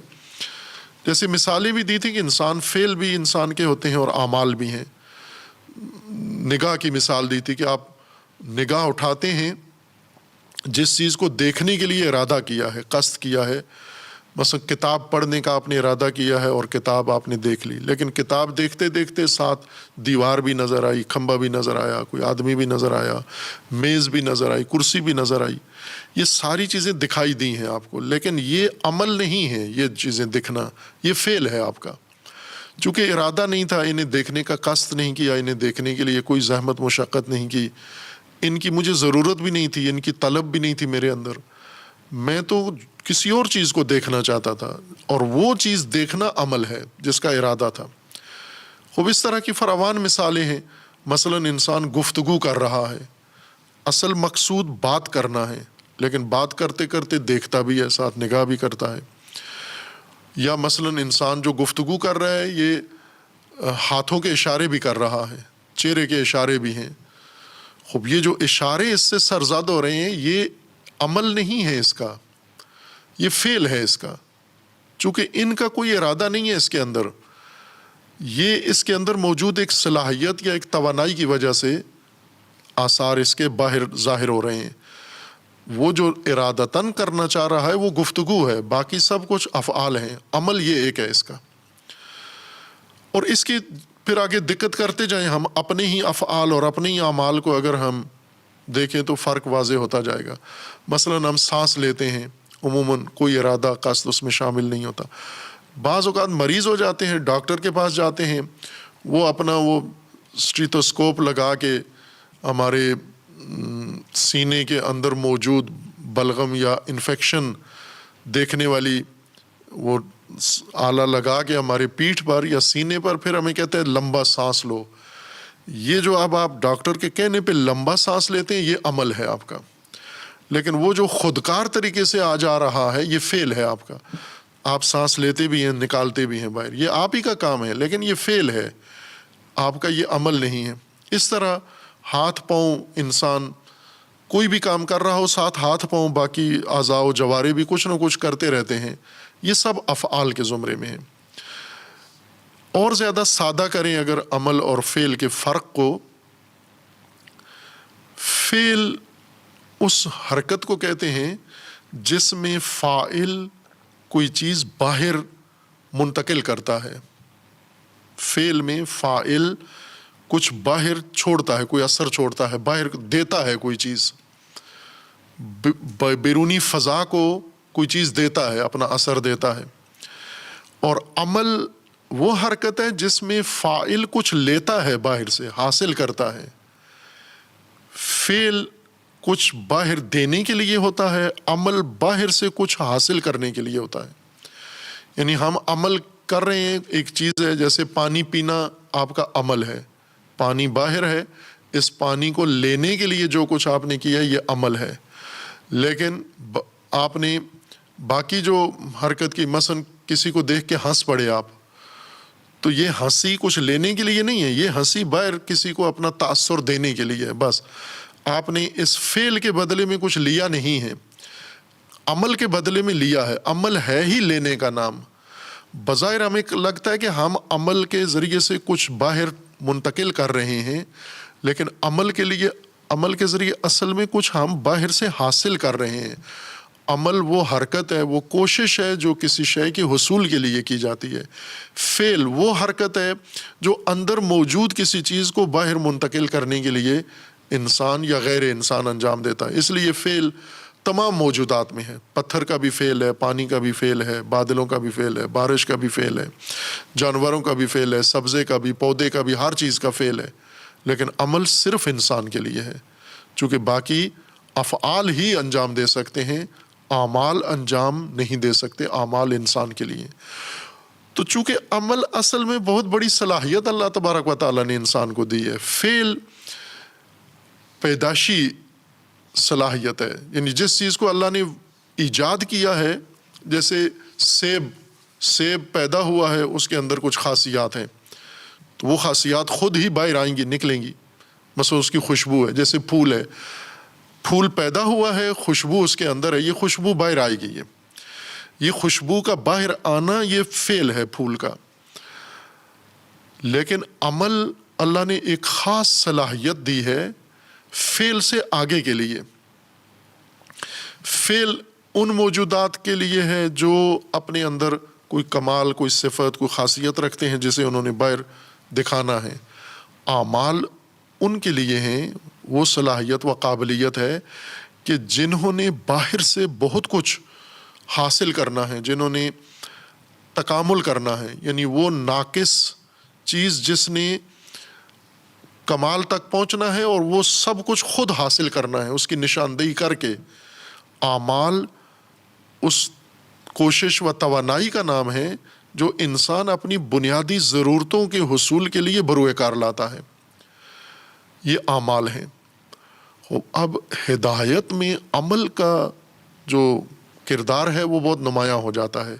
جیسے مثالیں بھی دی تھی کہ انسان، فعل بھی انسان کے ہوتے ہیں اور اعمال بھی ہیں. نگاہ کی مثال دی تھی کہ آپ نگاہ اٹھاتے ہیں جس چیز کو دیکھنے کے لیے ارادہ کیا ہے، قصد کیا ہے. مثلا کتاب پڑھنے کا آپ نے ارادہ کیا ہے اور کتاب آپ نے دیکھ لی، لیکن کتاب دیکھتے دیکھتے ساتھ دیوار بھی نظر آئی، کھمبا بھی نظر آیا، کوئی آدمی بھی نظر آیا، میز بھی نظر آئی، کرسی بھی نظر آئی. یہ ساری چیزیں دکھائی دی ہیں آپ کو، لیکن یہ عمل نہیں ہے. یہ چیزیں دکھنا یہ فعل ہے آپ کا. چونکہ ارادہ نہیں تھا، انہیں دیکھنے کا قصد نہیں کیا، انہیں دیکھنے کے لیے کوئی زحمت مشقت نہیں کی، ان کی مجھے ضرورت بھی نہیں تھی، ان کی طلب بھی نہیں تھی میرے اندر. میں تو کسی اور چیز کو دیکھنا چاہتا تھا، اور وہ چیز دیکھنا عمل ہے جس کا ارادہ تھا. خوب اس طرح کی فراوان مثالیں ہیں. مثلا انسان گفتگو کر رہا ہے، اصل مقصود بات کرنا ہے، لیکن بات کرتے کرتے دیکھتا بھی ہے، ساتھ نگاہ بھی کرتا ہے. یا مثلا انسان جو گفتگو کر رہا ہے، یہ ہاتھوں کے اشارے بھی کر رہا ہے، چہرے کے اشارے بھی ہیں. خوب یہ جو اشارے اس سے سرزد ہو رہے ہیں، یہ عمل نہیں ہے، اس کا یہ فعل ہے اس کا. چونکہ ان کا کوئی ارادہ نہیں ہے اس کے اندر، یہ اس کے اندر موجود ایک صلاحیت یا ایک توانائی کی وجہ سے آثار اس کے باہر ظاہر ہو رہے ہیں. وہ جو ارادتاً کرنا چاہ رہا ہے وہ گفتگو ہے، باقی سب کچھ افعال ہیں. عمل یہ ایک ہے اس کا. اور اس کی پھر آگے دقت کرتے جائیں ہم، اپنے ہی افعال اور اپنے ہی اعمال کو اگر ہم دیکھیں تو فرق واضح ہوتا جائے گا. مثلا ہم سانس لیتے ہیں، عموماً کوئی ارادہ قصد اس میں شامل نہیں ہوتا. بعض اوقات مریض ہو جاتے ہیں، ڈاکٹر کے پاس جاتے ہیں، وہ اپنا وہ اسٹیتھوسکوپ لگا کے ہمارے سینے کے اندر موجود بلغم یا انفیکشن دیکھنے والی وہ آلہ لگا کے ہمارے پیٹھ پر یا سینے پر پھر ہمیں کہتے ہیں لمبا سانس لو. یہ جو اب آپ ڈاکٹر کے کہنے پہ لمبا سانس لیتے ہیں یہ عمل ہے آپ کا، لیکن وہ جو خودکار طریقے سے آ جا رہا ہے یہ فعل ہے آپ کا. آپ سانس لیتے بھی ہیں نکالتے بھی ہیں باہر، یہ آپ ہی کا کام ہے، لیکن یہ فعل ہے آپ کا، یہ عمل نہیں ہے. اس طرح ہاتھ پاؤں، انسان کوئی بھی کام کر رہا ہو ساتھ ہاتھ پاؤں باقی اعضاء و جوارے بھی کچھ نہ کچھ کرتے رہتے ہیں، یہ سب افعال کے زمرے میں ہیں. اور زیادہ سادہ کریں اگر عمل اور فعل کے فرق کو، فعل اس حرکت کو کہتے ہیں جس میں فاعل کوئی چیز باہر منتقل کرتا ہے. فعل میں فاعل کچھ باہر چھوڑتا ہے، کوئی اثر چھوڑتا ہے، باہر دیتا ہے کوئی چیز، بیرونی فضا کو کوئی چیز دیتا ہے، اپنا اثر دیتا ہے. اور عمل وہ حرکت ہے جس میں فاعل کچھ لیتا ہے، باہر سے حاصل کرتا ہے. فعل کچھ باہر دینے کے لیے ہوتا ہے، عمل باہر سے کچھ حاصل کرنے کے لیے ہوتا ہے. یعنی ہم عمل کر رہے ہیں، ایک چیز ہے جیسے پانی پینا آپ کا عمل ہے، پانی باہر ہے، اس پانی کو لینے کے لیے جو کچھ آپ نے کیا یہ عمل ہے. لیکن آپ نے باقی جو حرکت کی، مثلا کسی کو دیکھ کے ہنس پڑے آپ، تو یہ ہنسی کچھ لینے کے لیے نہیں ہے، یہ ہنسی باہر کسی کو اپنا تاثر دینے کے لیے ہے. بس آپ نے اس فعل کے بدلے میں کچھ لیا نہیں ہے، عمل کے بدلے میں لیا ہے. عمل ہے ہی لینے کا نام. بظاہر ہمیں لگتا ہے کہ ہم عمل کے ذریعے سے کچھ باہر منتقل کر رہے ہیں، لیکن عمل کے ذریعے اصل میں کچھ ہم باہر سے حاصل کر رہے ہیں. عمل وہ حرکت ہے، وہ کوشش ہے جو کسی شے کے حصول کے لیے کی جاتی ہے. فعل وہ حرکت ہے جو اندر موجود کسی چیز کو باہر منتقل کرنے کے لیے انسان یا غیر انسان انجام دیتا ہے. اس لیے فعل تمام موجودات میں ہے. پتھر کا بھی فعل ہے، پانی کا بھی فعل ہے، بادلوں کا بھی فعل ہے، بارش کا بھی فعل ہے، جانوروں کا بھی فعل ہے، سبزے کا بھی، پودے کا بھی، ہر چیز کا فعل ہے. لیکن عمل صرف انسان کے لیے ہے، چونکہ باقی افعال ہی انجام دے سکتے ہیں، اعمال انجام نہیں دے سکتے. اعمال انسان کے لیے. تو چونکہ عمل اصل میں بہت بڑی صلاحیت اللہ تبارک و تعالیٰ نے انسان کو دی ہے. فعل پیدائشی صلاحیت ہے، یعنی جس چیز کو اللہ نے ایجاد کیا ہے، جیسے سیب پیدا ہوا ہے، اس کے اندر کچھ خاصیات ہیں، تو وہ خاصیات خود ہی باہر آئیں گی، نکلیں گی. مثلا اس کی خوشبو ہے، جیسے پھول ہے، پھول پیدا ہوا ہے، خوشبو اس کے اندر ہے، یہ خوشبو باہر آئے گی. یہ خوشبو کا باہر آنا یہ فعل ہے پھول کا. لیکن عمل اللہ نے ایک خاص صلاحیت دی ہے فعل سے آگے کے لیے. فعل ان موجودات کے لیے ہے جو اپنے اندر کوئی کمال، کوئی صفت، کوئی خاصیت رکھتے ہیں جسے انہوں نے باہر دکھانا ہے. اعمال ان کے لیے ہیں، وہ صلاحیت و قابلیت ہے کہ جنہوں نے باہر سے بہت کچھ حاصل کرنا ہے، جنہوں نے تکامل کرنا ہے، یعنی وہ ناقص چیز جس نے کمال تک پہنچنا ہے اور وہ سب کچھ خود حاصل کرنا ہے، اس کی نشاندہی کر کے. اعمال اس کوشش و توانائی کا نام ہے جو انسان اپنی بنیادی ضرورتوں کے حصول کے لیے بروئے کار لاتا ہے. یہ اعمال ہیں. اب ہدایت میں عمل کا جو کردار ہے وہ بہت نمایاں ہو جاتا ہے.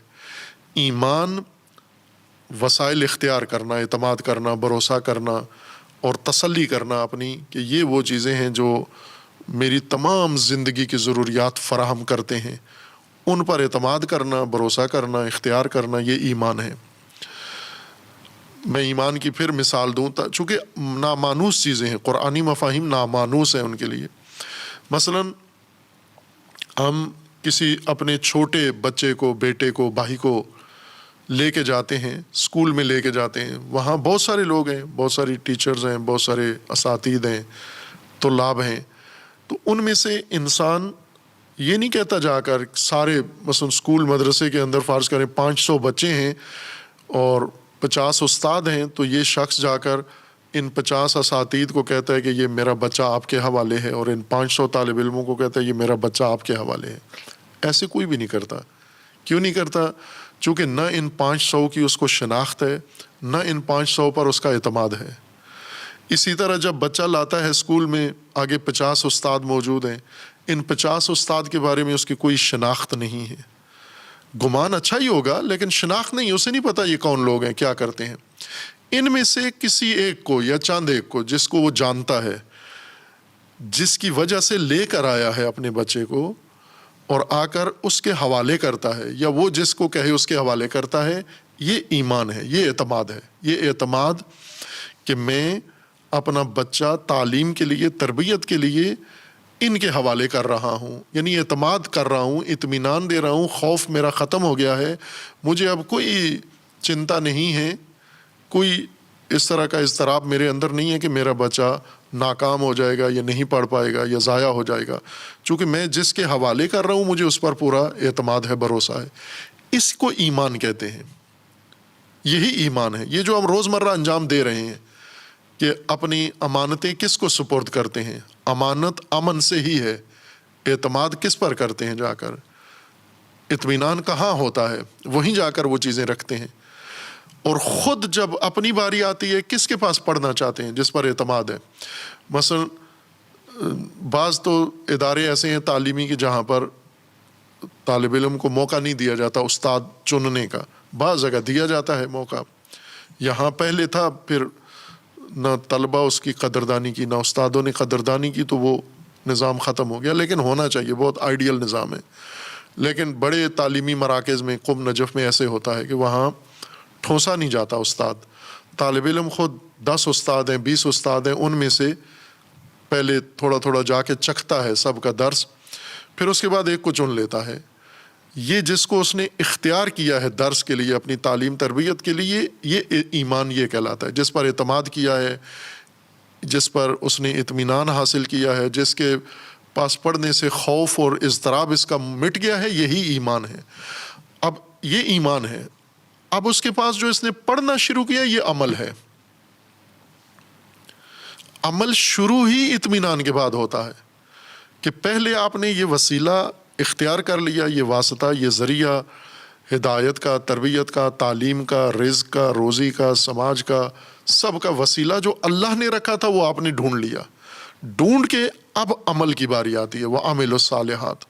ایمان وسائل اختیار کرنا، اعتماد کرنا، بھروسہ کرنا اور تسلی کرنا اپنی کہ یہ وہ چیزیں ہیں جو میری تمام زندگی کی ضروریات فراہم کرتے ہیں، ان پر اعتماد کرنا، بھروسہ کرنا، اختیار کرنا، یہ ایمان ہے. میں ایمان کی پھر مثال دوں، چونکہ نامانوس چیزیں ہیں، قرآنی مفاہیم نامانوس ہیں ان کے لیے. مثلا ہم کسی اپنے چھوٹے بچے کو، بیٹے کو، بھائی کو لے کے جاتے ہیں، اسکول میں لے کے جاتے ہیں، وہاں بہت سارے لوگ ہیں، بہت ساری ٹیچرز ہیں، بہت سارے اساتذہ ہیں، طلاب ہیں. تو ان میں سے انسان یہ نہیں کہتا جا کر سارے، مثلا اسکول مدرسے کے اندر فرض کریں 500 بچے ہیں اور 50 استاد ہیں تو یہ شخص جا کر ان 50 اساتید کو کہتا ہے کہ یہ میرا بچہ آپ کے حوالے ہے، اور ان 500 طالب علموں کو کہتا ہے یہ میرا بچہ آپ کے حوالے ہے۔ ایسے کوئی بھی نہیں کرتا۔ کیوں نہیں کرتا؟ چونکہ نہ ان 500 کی اس کو شناخت ہے، نہ ان 500 پر اس کا اعتماد ہے۔ اسی طرح جب بچہ لاتا ہے اسکول میں، آگے 50 استاد موجود ہیں، ان 50 استاد کے بارے میں اس کی کوئی شناخت نہیں ہے۔ گمان اچھا ہی ہوگا لیکن شناخت نہیں، اسے نہیں پتا یہ کون لوگ ہیں، کیا کرتے ہیں۔ ان میں سے کسی ایک کو یا چند ایک کو جس کو وہ جانتا ہے، جس کی وجہ سے لے کر آیا ہے اپنے بچے کو اور آ کر اس کے حوالے کرتا ہے، یا وہ جس کو کہے اس کے حوالے کرتا ہے، یہ ایمان ہے، یہ اعتماد ہے۔ یہ اعتماد کہ میں اپنا بچہ تعلیم کے لیے، تربیت کے لیے ان کے حوالے کر رہا ہوں، یعنی اعتماد کر رہا ہوں، اطمینان دے رہا ہوں، خوف میرا ختم ہو گیا ہے، مجھے اب کوئی چنتا نہیں ہے، کوئی اس طرح کا اضطراب میرے اندر نہیں ہے کہ میرا بچہ ناکام ہو جائے گا یا نہیں پڑھ پائے گا یا ضائع ہو جائے گا، چونکہ میں جس کے حوالے کر رہا ہوں مجھے اس پر پورا اعتماد ہے، بھروسہ ہے۔ اس کو ایمان کہتے ہیں۔ یہی ایمان ہے، یہ جو ہم روزمرہ انجام دے رہے ہیں کہ اپنی امانتیں کس کو سپرد کرتے ہیں۔ امانت امن سے ہی ہے۔ اعتماد کس پر کرتے ہیں؟ جا کر اطمینان کہاں ہوتا ہے؟ وہیں جا کر وہ چیزیں رکھتے ہیں۔ اور خود جب اپنی باری آتی ہے کس کے پاس پڑھنا چاہتے ہیں؟ جس پر اعتماد ہے۔ مثلا بعض تو ادارے ایسے ہیں تعلیمی کہ جہاں پر طالب علم کو موقع نہیں دیا جاتا استاد چننے کا، بعض جگہ دیا جاتا ہے موقع۔ یہاں پہلے تھا، پھر نہ طلبہ اس کی قدردانی کی، نہ استادوں نے قدردانی کی، تو وہ نظام ختم ہو گیا۔ لیکن ہونا چاہیے، بہت آئیڈیل نظام ہے۔ لیکن بڑے تعلیمی مراکز میں، قم نجف میں ایسے ہوتا ہے کہ وہاں ٹھونسا نہیں جاتا استاد۔ طالب علم خود 10 استاد ہیں، 20 استاد ہیں، ان میں سے پہلے تھوڑا تھوڑا جا کے چکھتا ہے سب کا درس، پھر اس کے بعد ایک کو چن لیتا ہے۔ یہ جس کو اس نے اختیار کیا ہے درس کے لیے، اپنی تعلیم تربیت کے لیے، یہ ایمان یہ کہلاتا ہے۔ جس پر اعتماد کیا ہے، جس پر اس نے اطمینان حاصل کیا ہے، جس کے پاس پڑھنے سے خوف اور اضطراب اس کا مٹ گیا ہے، یہی ایمان ہے۔ اب یہ ایمان ہے۔ اب اس کے پاس جو اس نے پڑھنا شروع کیا یہ عمل ہے۔ عمل شروع ہی اطمینان کے بعد ہوتا ہے کہ پہلے آپ نے یہ وسیلہ اختیار کر لیا، یہ واسطہ، یہ ذریعہ ہدایت کا، تربیت کا، تعلیم کا، رزق کا، روزی کا، سماج کا، سب کا وسیلہ جو اللہ نے رکھا تھا وہ آپ نے ڈھونڈ لیا۔ ڈھونڈ کے اب عمل کی باری آتی ہے، وَعَمِلُوا الصَّالِحَاتِ۔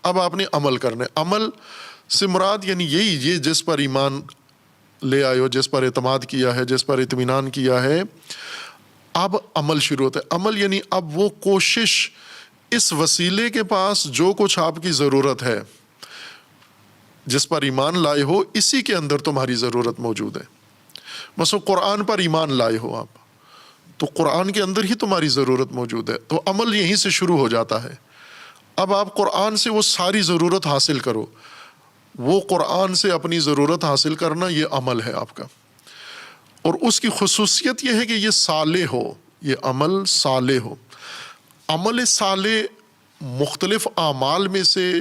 اب آپ نے عمل کرنا ہے۔ عمل سے مراد یعنی یہی، یہ جس پر ایمان لے آئے ہو، جس پر اعتماد کیا ہے، جس پر اطمینان کیا ہے، اب عمل شروع ہوتا ہے۔ عمل یعنی اب وہ کوشش، اس وسیلے کے پاس جو کچھ آپ کی ضرورت ہے، جس پر ایمان لائے ہو، اسی کے اندر تمہاری ضرورت موجود ہے۔ مثلا قرآن پر ایمان لائے ہو آپ، تو قرآن کے اندر ہی تمہاری ضرورت موجود ہے، تو عمل یہیں سے شروع ہو جاتا ہے۔ اب آپ قرآن سے وہ ساری ضرورت حاصل کرو، وہ قرآن سے اپنی ضرورت حاصل کرنا، یہ عمل ہے آپ کا۔ اور اس کی خصوصیت یہ ہے کہ یہ صالح ہو، یہ عمل صالح ہو۔ عمل صالح مختلف اعمال میں سے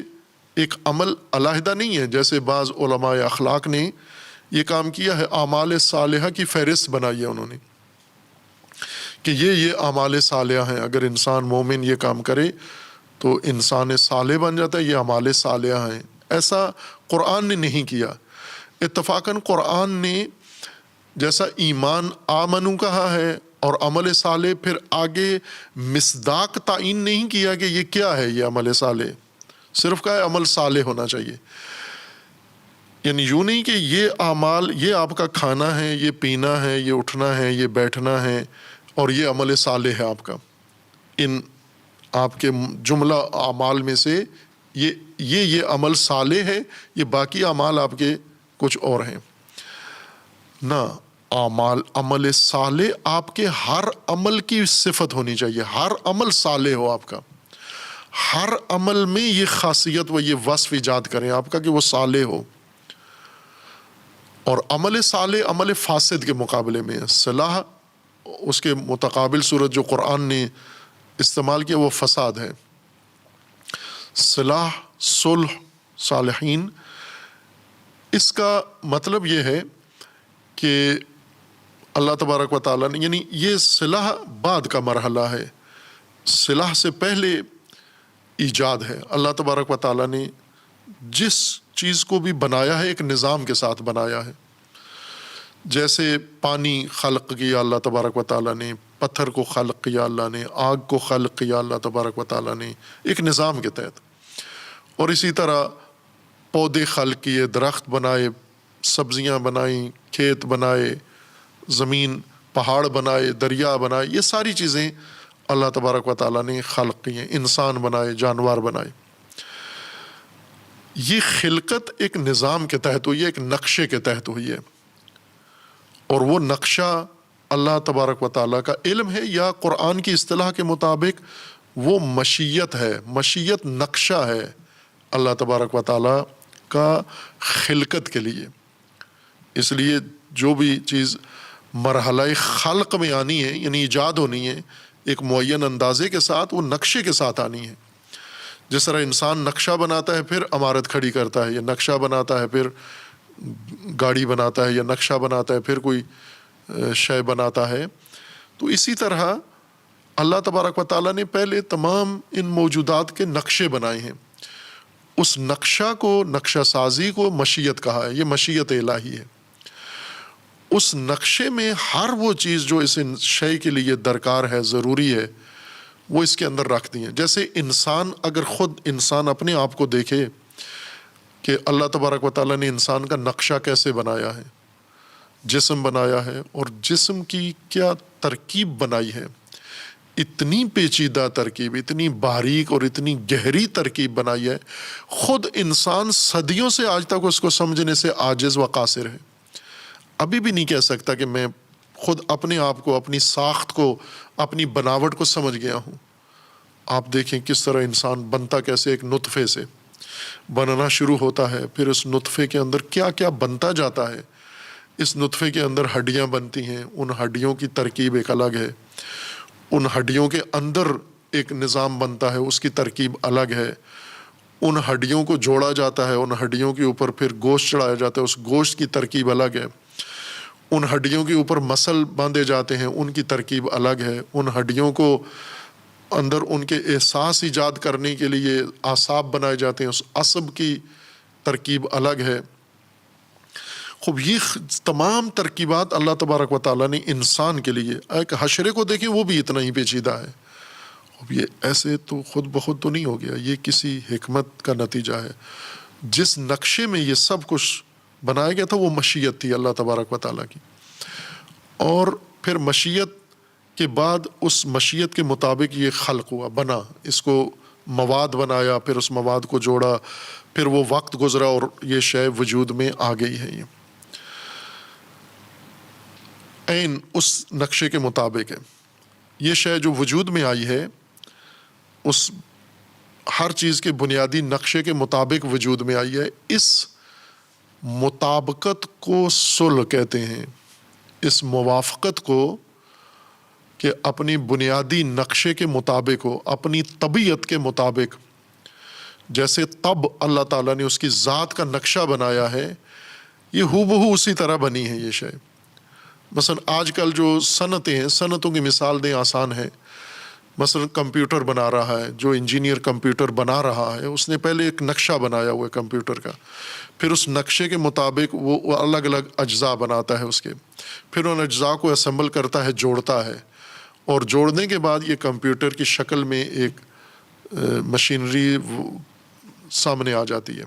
ایک عمل علیحدہ نہیں ہے، جیسے بعض علماء اخلاق نے یہ کام کیا ہے، اعمال صالحہ کی فہرست بنائی ہے انہوں نے کہ یہ اعمال صالحہ ہیں، اگر انسان مومن یہ کام کرے تو انسان صالح بن جاتا ہے، یہ اعمال صالحہ ہیں۔ ایسا قرآن نے نہیں کیا۔ اتفاقاً قرآن نے جیسا ایمان آمنو کہا ہے اور عمل صالح، پھر آگے مصداق تعین نہیں کیا کہ یہ کیا ہے یہ عمل صالح، صرف کہا ہے عمل صالح ہونا چاہیے۔ یعنی یوں نہیں کہ یہ اعمال، یہ آپ کا کھانا ہے، یہ پینا ہے، یہ اٹھنا ہے، یہ بیٹھنا ہے، اور یہ عمل صالح ہے آپ کا۔ ان آپ کے جملہ اعمال میں سے یہ عمل صالح ہے، یہ باقی اعمال آپ کے کچھ اور ہیں۔ نہ، عمل صالح آپ کے ہر عمل کی صفت ہونی چاہیے، ہر عمل صالح ہو آپ کا، ہر عمل میں یہ خاصیت و یہ وصف ایجاد کریں آپ کا کہ وہ صالح ہو۔ اور عمل صالح عمل فاسد کے مقابلے میں، صلاح اس کے متقابل صورت جو قرآن نے استعمال کیا وہ فساد ہے۔ صلاح، صلح، صالحین، اس کا مطلب یہ ہے کہ اللہ تبارک و تعالیٰ نے، یعنی یہ صلح بعد کا مرحلہ ہے، صلح سے پہلے ایجاد ہے۔ اللہ تبارک و تعالیٰ نے جس چیز کو بھی بنایا ہے ایک نظام کے ساتھ بنایا ہے۔ جیسے پانی خلق کیا اللہ تبارک و تعالیٰ نے، پتھر کو خلق کیا اللہ نے، آگ کو خلق کیا اللہ تبارک و تعالیٰ نے ایک نظام کے تحت، اور اسی طرح پودے خلق کیے، درخت بنائے، سبزیاں بنائیں، کھیت بنائے، زمین پہاڑ بنائے، دریا بنائے، یہ ساری چیزیں اللہ تبارک و تعالیٰ نے خلق کی ہیں، انسان بنائے، جانور بنائے۔ یہ خلقت ایک نظام کے تحت ہوئی ہے، ایک نقشے کے تحت ہوئی ہے، اور وہ نقشہ اللہ تبارک و تعالیٰ کا علم ہے، یا قرآن کی اصطلاح کے مطابق وہ مشیت ہے، مشیت نقشہ ہے اللہ تبارک و تعالیٰ کا خلقت کے لیے۔ اس لیے جو بھی چیز مرحلہ خلق میں آنی ہے، یعنی ایجاد ہونی ہے، ایک معین اندازے کے ساتھ، وہ نقشے کے ساتھ آنی ہے۔ جس طرح انسان نقشہ بناتا ہے پھر عمارت کھڑی کرتا ہے، یا نقشہ بناتا ہے پھر گاڑی بناتا ہے، یا نقشہ بناتا ہے پھر کوئی شے بناتا ہے، تو اسی طرح اللہ تبارک و تعالیٰ نے پہلے تمام ان موجودات کے نقشے بنائے ہیں۔ اس نقشہ کو، نقشہ سازی کو مشیت کہا ہے، یہ مشیت الہی ہے۔ اس نقشے میں ہر وہ چیز جو اس شے کے لیے درکار ہے، ضروری ہے، وہ اس کے اندر رکھ دی ہیں۔ جیسے انسان، اگر خود انسان اپنے آپ کو دیکھے کہ اللہ تبارک و تعالیٰ نے انسان کا نقشہ کیسے بنایا ہے، جسم بنایا ہے، اور جسم کی کیا ترکیب بنائی ہے، اتنی پیچیدہ ترکیب، اتنی باریک اور اتنی گہری ترکیب بنائی ہے، خود انسان صدیوں سے آج تک اس کو سمجھنے سے عاجز و قاصر ہے۔ ابھی بھی نہیں کہہ سکتا کہ میں خود اپنے آپ کو، اپنی ساخت کو، اپنی بناوٹ کو سمجھ گیا ہوں۔ آپ دیکھیں کس طرح انسان بنتا کیسے، ایک نطفے سے بننا شروع ہوتا ہے، پھر اس نطفے کے اندر کیا کیا بنتا جاتا ہے۔ اس نطفے کے اندر ہڈیاں بنتی ہیں، ان ہڈیوں کی ترکیب ایک الگ ہے، ان ہڈیوں کے اندر ایک نظام بنتا ہے، اس کی ترکیب الگ ہے، ان ہڈیوں کو جوڑا جاتا ہے، ان ہڈیوں کے اوپر پھر گوشت چڑھایا جاتا ہے، اس گوشت کی ترکیب الگ ہے، ان ہڈیوں کے اوپر مسل باندھے جاتے ہیں، ان کی ترکیب الگ ہے، ان ہڈیوں کو اندر ان کے احساس ایجاد کرنے کے لیے اعصاب بنائے جاتے ہیں، اس عصب کی ترکیب الگ ہے۔ خوب یہ تمام ترکیبات اللہ تبارک و تعالیٰ نے انسان کے لیے، ایک حشرے کو دیکھیں وہ بھی اتنا ہی پیچیدہ ہے۔ اب یہ ایسے تو خود بخود تو نہیں ہو گیا، یہ کسی حکمت کا نتیجہ ہے۔ جس نقشے میں یہ سب کچھ بنایا گیا تھا وہ مشیت تھی اللہ تبارک و تعالیٰ کی، اور پھر مشیت کے بعد اس مشیت کے مطابق یہ خلق ہوا، بنا، اس کو مواد بنایا، پھر اس مواد کو جوڑا، پھر وہ وقت گزرا اور یہ شے وجود میں آ گئی ہے۔ یہ عین اس نقشے کے مطابق ہے، یہ شے جو وجود میں آئی ہے اس ہر چیز کے بنیادی نقشے کے مطابق وجود میں آئی ہے۔ اس مطابقت کو صلح کہتے ہیں، اس موافقت کو کہ اپنی بنیادی نقشے کے مطابق ہو، اپنی طبیعت کے مطابق، جیسے تب اللہ تعالیٰ نے اس کی ذات کا نقشہ بنایا ہے، یہ ہو بہو اسی طرح بنی ہے یہ شے۔ مثلا آج کل جو صنعتیں ہیں، صنعتوں کی مثال دیں آسان ہے، مثلا کمپیوٹر بنا رہا ہے، جو انجینئر کمپیوٹر بنا رہا ہے اس نے پہلے ایک نقشہ بنایا ہوا ہے کمپیوٹر کا، پھر اس نقشے کے مطابق وہ الگ الگ اجزاء بناتا ہے اس کے، پھر ان اجزاء کو اسمبل کرتا ہے، جوڑتا ہے، اور جوڑنے کے بعد یہ کمپیوٹر کی شکل میں ایک مشینری سامنے آ جاتی ہے۔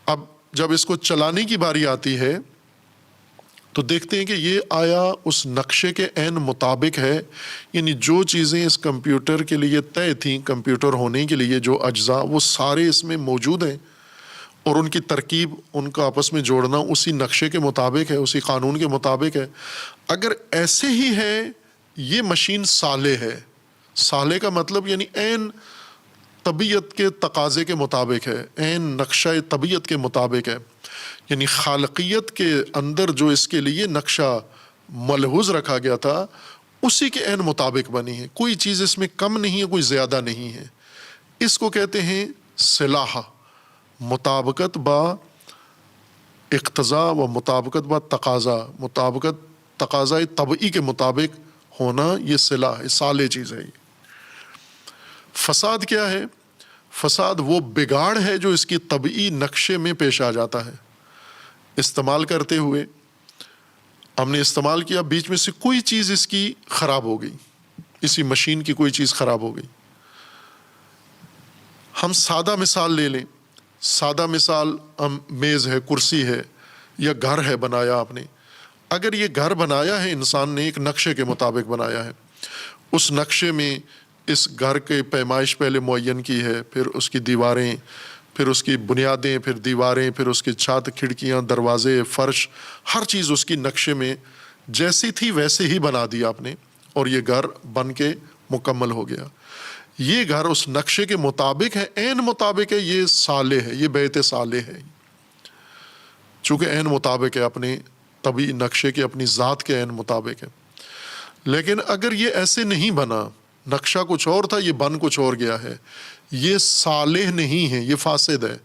اب جب اس کو چلانے کی باری آتی ہے تو دیکھتے ہیں کہ یہ آیا اس نقشے کے عین مطابق ہے، یعنی جو چیزیں اس کمپیوٹر کے لیے طے تھیں، کمپیوٹر ہونے کے لیے جو اجزاء، وہ سارے اس میں موجود ہیں، اور ان کی ترکیب، ان کا آپس میں جوڑنا اسی نقشے کے مطابق ہے، اسی قانون کے مطابق ہے۔ اگر ایسے ہی ہے، یہ مشین صالح ہے۔ صالح کا مطلب یعنی عین طبیعت کے تقاضے کے مطابق ہے، عین نقشہ طبیعت کے مطابق ہے، یعنی خالقیت کے اندر جو اس کے لیے نقشہ ملحوظ رکھا گیا تھا اسی کے عین مطابق بنی ہے، کوئی چیز اس میں کم نہیں ہے، کوئی زیادہ نہیں ہے۔ اس کو کہتے ہیں صلاح، مطابقت با اقتضا و مطابقت و تقاضا، مطابقت تقاضۂ طبعی کے مطابق ہونا، یہ صلح ہے، صالح چیز ہے یہ۔ فساد کیا ہے؟ فساد وہ بگاڑ ہے جو اس کی طبعی نقشے میں پیش آ جاتا ہے۔ استعمال کرتے ہوئے ہم نے استعمال کیا، بیچ میں سے کوئی چیز اس کی خراب ہو گئی، اسی مشین کی کوئی چیز خراب ہو گئی۔ ہم سادہ مثال لے لیں، سادہ مثال، ہم میز ہے، کرسی ہے، یا گھر ہے بنایا آپ نے۔ اگر یہ گھر بنایا ہے انسان نے ایک نقشے کے مطابق بنایا ہے، اس نقشے میں اس گھر کے پیمائش پہلے معین کی ہے، پھر اس کی دیواریں، پھر اس کی بنیادیں، پھر دیواریں، پھر اس کی چھت، کھڑکیاں، دروازے، فرش، ہر چیز اس کی نقشے میں جیسی تھی ویسے ہی بنا دیا آپ نے، اور یہ گھر بن کے مکمل ہو گیا۔ یہ گھر اس نقشے کے مطابق ہے، عین مطابق ہے، یہ صالح ہے، یہ بیت صالح ہے، چونکہ عین مطابق ہے، اپنے طبعی نقشے کے، اپنی ذات کے عین مطابق ہے۔ لیکن اگر یہ ایسے نہیں بنا، نقشہ کچھ اور تھا، یہ بن کچھ اور گیا ہے، یہ صالح نہیں ہے، یہ فاسد ہے،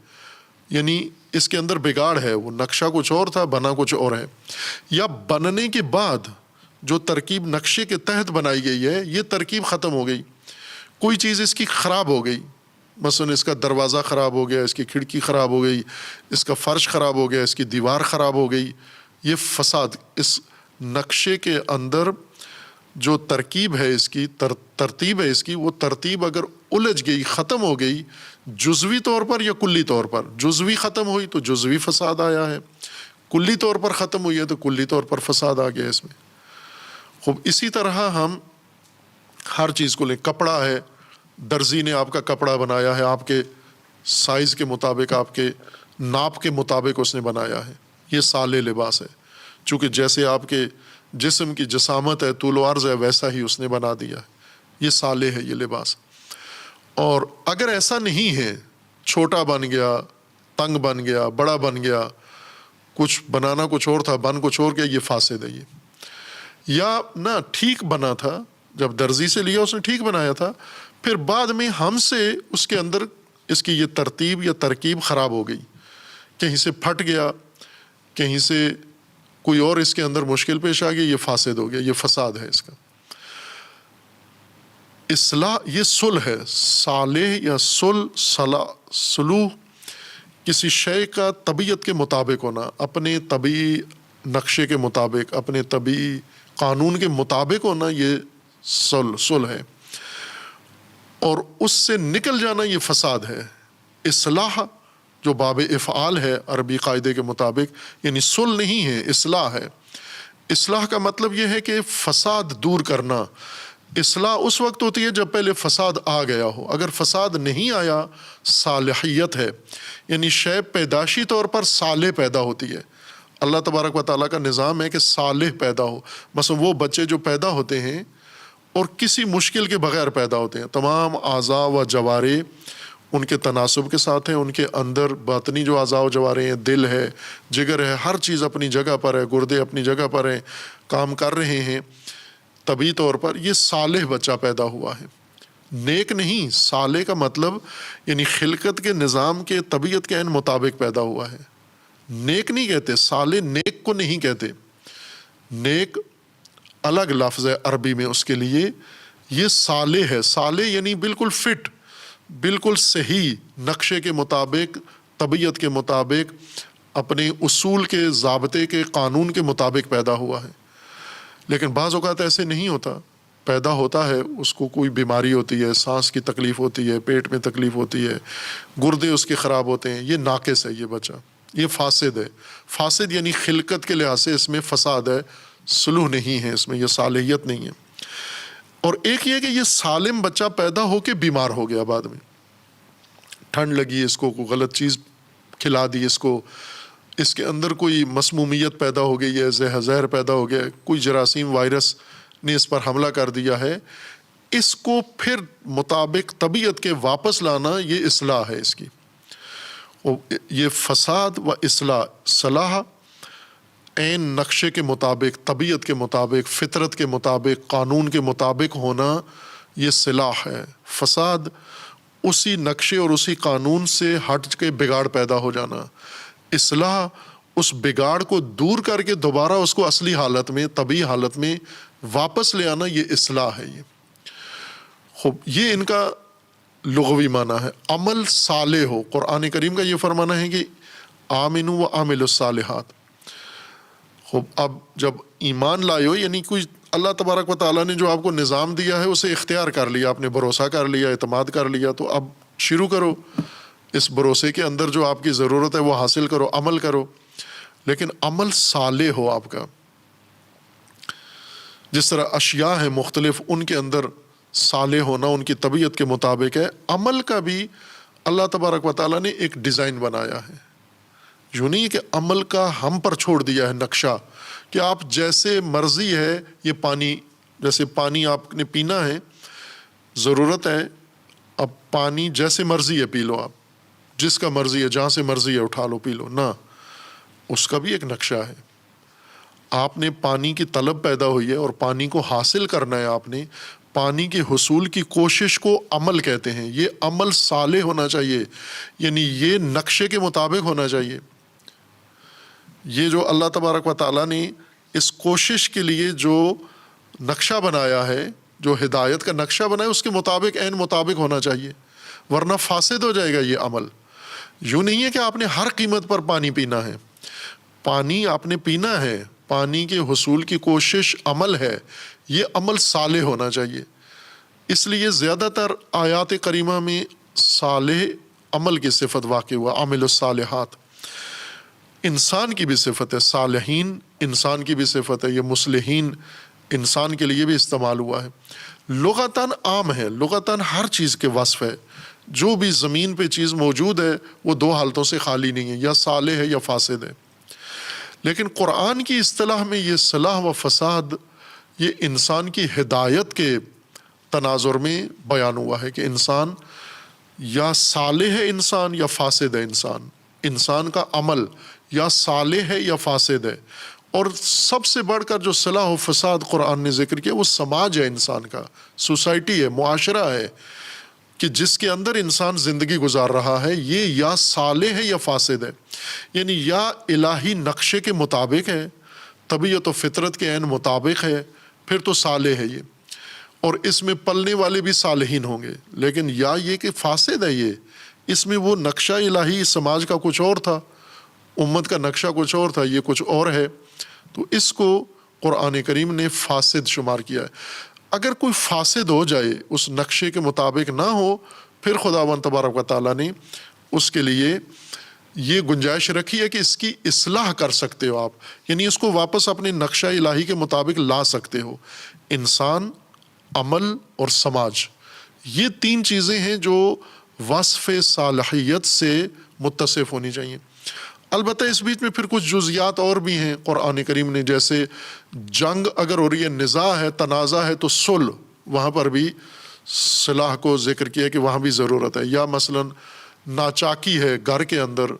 یعنی اس کے اندر بگاڑ ہے، وہ نقشہ کچھ اور تھا، بنا کچھ اور ہے۔ یا بننے کے بعد جو ترکیب نقشے کے تحت بنائی گئی ہے، یہ ترکیب ختم ہو گئی، کوئی چیز اس کی خراب ہو گئی، مثلا اس کا دروازہ خراب ہو گیا، اس کی کھڑکی خراب ہو گئی، اس کا فرش خراب ہو گیا، اس کی دیوار خراب ہو گئی، یہ فساد۔ اس نقشے کے اندر جو ترکیب ہے اس کی، ترتیب ہے اس کی، وہ ترتیب اگر الجھ گئی، ختم ہو گئی، جزوی طور پر یا کلی طور پر، جزوی ختم ہوئی تو جزوی فساد آیا ہے، کلی طور پر ختم ہوئی ہے تو کلی طور پر فساد آ گیا اس میں۔ خوب اسی طرح ہم ہر چیز کو لیں، کپڑا ہے، درزی نے آپ کا کپڑا بنایا ہے، آپ کے سائز کے مطابق، آپ کے ناپ کے مطابق اس نے بنایا ہے، یہ صالح لباس ہے، چونکہ جیسے آپ کے جسم کی جسامت ہے، طول و عرض ہے، ویسا ہی اس نے بنا دیا ہے، یہ صالح ہے، یہ لباس۔ اور اگر ایسا نہیں ہے، چھوٹا بن گیا، تنگ بن گیا، بڑا بن گیا، کچھ بنانا کچھ اور تھا، بن کچھ اور گیا، یہ فاسد ہے یہ۔ یا نہ ٹھیک بنا تھا، جب درزی سے لیا اس نے ٹھیک بنایا تھا، پھر بعد میں ہم سے اس کے اندر اس کی یہ ترتیب یا ترکیب خراب ہو گئی، کہیں سے پھٹ گیا، کہیں سے کوئی اور اس کے اندر مشکل پیش آ گئی، یہ فاسد ہو گیا، یہ فساد ہے اس کا۔ اصلاح یہ صلح ہے، صالح یا صلوح کسی شے کا طبیعت کے مطابق ہونا، اپنے طبعی نقشے کے مطابق، اپنے طبعی قانون کے مطابق ہونا، یہ صلح ہے، اور اس سے نکل جانا یہ فساد ہے۔ اصلاح جو باب افعال ہے عربی قاعدے کے مطابق، یعنی صلح نہیں ہے، اصلاح ہے۔ اصلاح کا مطلب یہ ہے کہ فساد دور کرنا۔ اصلاح اس وقت ہوتی ہے جب پہلے فساد آ گیا ہو، اگر فساد نہیں آیا صالحیت ہے، یعنی شے پیداشی طور پر صالح پیدا ہوتی ہے۔ اللہ تبارک و تعالیٰ کا نظام ہے کہ صالح پیدا ہو، مثلا وہ بچے جو پیدا ہوتے ہیں اور کسی مشکل کے بغیر پیدا ہوتے ہیں، تمام اعضاء و جوارے ان کے تناسب کے ساتھ ہیں، ان کے اندر باطنی جو اعضاء و جوارے ہیں، دل ہے، جگر ہے، ہر چیز اپنی جگہ پر ہے، گردے اپنی جگہ پر ہیں، کام کر رہے ہیں طبعی طور پر، یہ صالح بچہ پیدا ہوا ہے، نیک نہیں۔ صالح کا مطلب یعنی خلقت کے نظام کے طبیعت کے عین مطابق پیدا ہوا ہے، نیک نہیں کہتے، صالح نیک کو نہیں کہتے، نیک الگ لفظ ہے عربی میں اس کے لیے، یہ صالح ہے۔ صالح یعنی بالکل فٹ، بالکل صحیح نقشے کے مطابق، طبیعت کے مطابق، اپنے اصول کے، ضابطے کے، قانون کے مطابق پیدا ہوا ہے۔ لیکن بعض اوقات ایسے نہیں ہوتا، پیدا ہوتا ہے، اس کو کوئی بیماری ہوتی ہے، سانس کی تکلیف ہوتی ہے، پیٹ میں تکلیف ہوتی ہے، گردے اس کے خراب ہوتے ہیں، یہ ناقص ہے، یہ بچہ، یہ فاسد ہے۔ فاسد یعنی خلقت کے لحاظ سے اس میں فساد ہے، صلح نہیں ہے اس میں، یہ صالحیت نہیں ہے۔ اور ایک یہ کہ یہ سالم بچہ پیدا ہو کے بیمار ہو گیا، بعد میں ٹھنڈ لگی اس کو، کوئی غلط چیز کھلا دی اس کو، اس کے اندر کوئی مسمومیت پیدا ہو گئی ہے، زہر پیدا ہو گیا، کوئی جراثیم وائرس نے اس پر حملہ کر دیا ہے، اس کو پھر مطابق طبیعت کے واپس لانا، یہ اصلاح ہے اس کی۔ یہ فساد و اصلاح، صلاح عین نقشے کے مطابق، طبیعت کے مطابق، فطرت کے مطابق، قانون کے مطابق ہونا، یہ صلاح ہے۔ فساد اسی نقشے اور اسی قانون سے ہٹ کے بگاڑ پیدا ہو جانا۔ اصلاح اس بگاڑ کو دور کر کے دوبارہ اس کو اصلی حالت میں، طبیعی حالت میں واپس لے آنا، یہ اصلاح ہے۔ یہ ان کا لغوی معنی ہے۔ عمل صالح ہو، قرآن کریم کا یہ فرمانا ہے کہ آمنوا وعملوا الصالحات۔ اب جب ایمان لائے ہو، یعنی کوئی اللہ تبارک و تعالیٰ نے جو آپ کو نظام دیا ہے اسے اختیار کر لیا، آپ نے بھروسہ کر لیا، اعتماد کر لیا، تو اب شروع کرو اس بھروسے کے اندر جو آپ کی ضرورت ہے وہ حاصل کرو، عمل کرو، لیکن عمل صالح ہو آپ کا۔ جس طرح اشیاء ہیں مختلف، ان کے اندر صالح ہونا ان کی طبیعت کے مطابق ہے، عمل کا بھی اللہ تبارک و تعالیٰ نے ایک ڈیزائن بنایا ہے۔ یوں نہیں کہ عمل کا ہم پر چھوڑ دیا ہے نقشہ کہ آپ جیسے مرضی ہے، یہ پانی، جیسے پانی آپ نے پینا ہے، ضرورت ہے، اب پانی جیسے مرضی ہے پی لو، آپ جس کا مرضی ہے، جہاں سے مرضی ہے اٹھا لو پی لو، نہ، اس کا بھی ایک نقشہ ہے۔ آپ نے پانی کی طلب پیدا ہوئی ہے اور پانی کو حاصل کرنا ہے، آپ نے پانی کے حصول کی کوشش کو عمل کہتے ہیں۔ یہ عمل صالح ہونا چاہیے، یعنی یہ نقشے کے مطابق ہونا چاہیے۔ یہ جو اللہ تبارک و تعالیٰ نے اس کوشش کے لیے جو نقشہ بنایا ہے، جو ہدایت کا نقشہ بنایا، اس کے مطابق، عین مطابق ہونا چاہیے، ورنہ فاسد ہو جائے گا یہ عمل۔ یوں نہیں ہے کہ آپ نے ہر قیمت پر پانی پینا ہے، پانی آپ نے پینا ہے، پانی کے حصول کی کوشش عمل ہے، یہ عمل صالح ہونا چاہیے۔ اس لیے زیادہ تر آیات کریمہ میں صالح عمل کی صفت واقع ہوا، عامل الصالحات۔ انسان کی بھی صفت ہے، صالحین انسان کی بھی صفت ہے، یہ مصلحین انسان کے لیے بھی استعمال ہوا ہے۔ لغتاً عام ہے، لغتاً ہر چیز کے وصف ہے، جو بھی زمین پہ چیز موجود ہے وہ دو حالتوں سے خالی نہیں ہے، یا صالح ہے یا فاسد ہے۔ لیکن قرآن کی اصطلاح میں یہ صلاح و فساد یہ انسان کی ہدایت کے تناظر میں بیان ہوا ہے کہ انسان یا صالح ہے انسان یا فاسد ہے انسان، انسان کا عمل یا صالح ہے یا فاسد ہے۔ اور سب سے بڑھ کر جو صلاح و فساد قرآن نے ذکر کیا وہ سماج ہے، انسان کا سوسائٹی ہے، معاشرہ ہے، کہ جس کے اندر انسان زندگی گزار رہا ہے، یہ یا صالح ہے یا فاسد ہے، یعنی یا الہی نقشے کے مطابق ہے، طبیعت و فطرت کے عین مطابق ہے، پھر تو صالح ہے یہ، اور اس میں پلنے والے بھی صالحین ہوں گے۔ لیکن یا یہ کہ فاسد ہے یہ، اس میں وہ نقشہ الہی سماج کا کچھ اور تھا، امت کا نقشہ کچھ اور تھا، یہ کچھ اور ہے، تو اس کو قرآن کریم نے فاسد شمار کیا ہے۔ اگر کوئی فاسد ہو جائے، اس نقشے کے مطابق نہ ہو، پھر خداوند تبارک و تعالیٰ نے اس کے لیے یہ گنجائش رکھی ہے کہ اس کی اصلاح کر سکتے ہو آپ، یعنی اس کو واپس اپنے نقشہ الہی کے مطابق لا سکتے ہو۔ انسان، عمل اور سماج، یہ تین چیزیں ہیں جو وصف صالحیت سے متصف ہونی چاہیے۔ البتہ اس بیچ میں پھر کچھ جزیات اور بھی ہیں قرآن کریم نے، جیسے جنگ اگر ہو رہی ہے، نزاع ہے، تنازع ہے، تو صلح، وہاں پر بھی صلاح کو ذکر کیا کہ وہاں بھی ضرورت ہے۔ یا مثلاً ناچاکی ہے گھر کے اندر،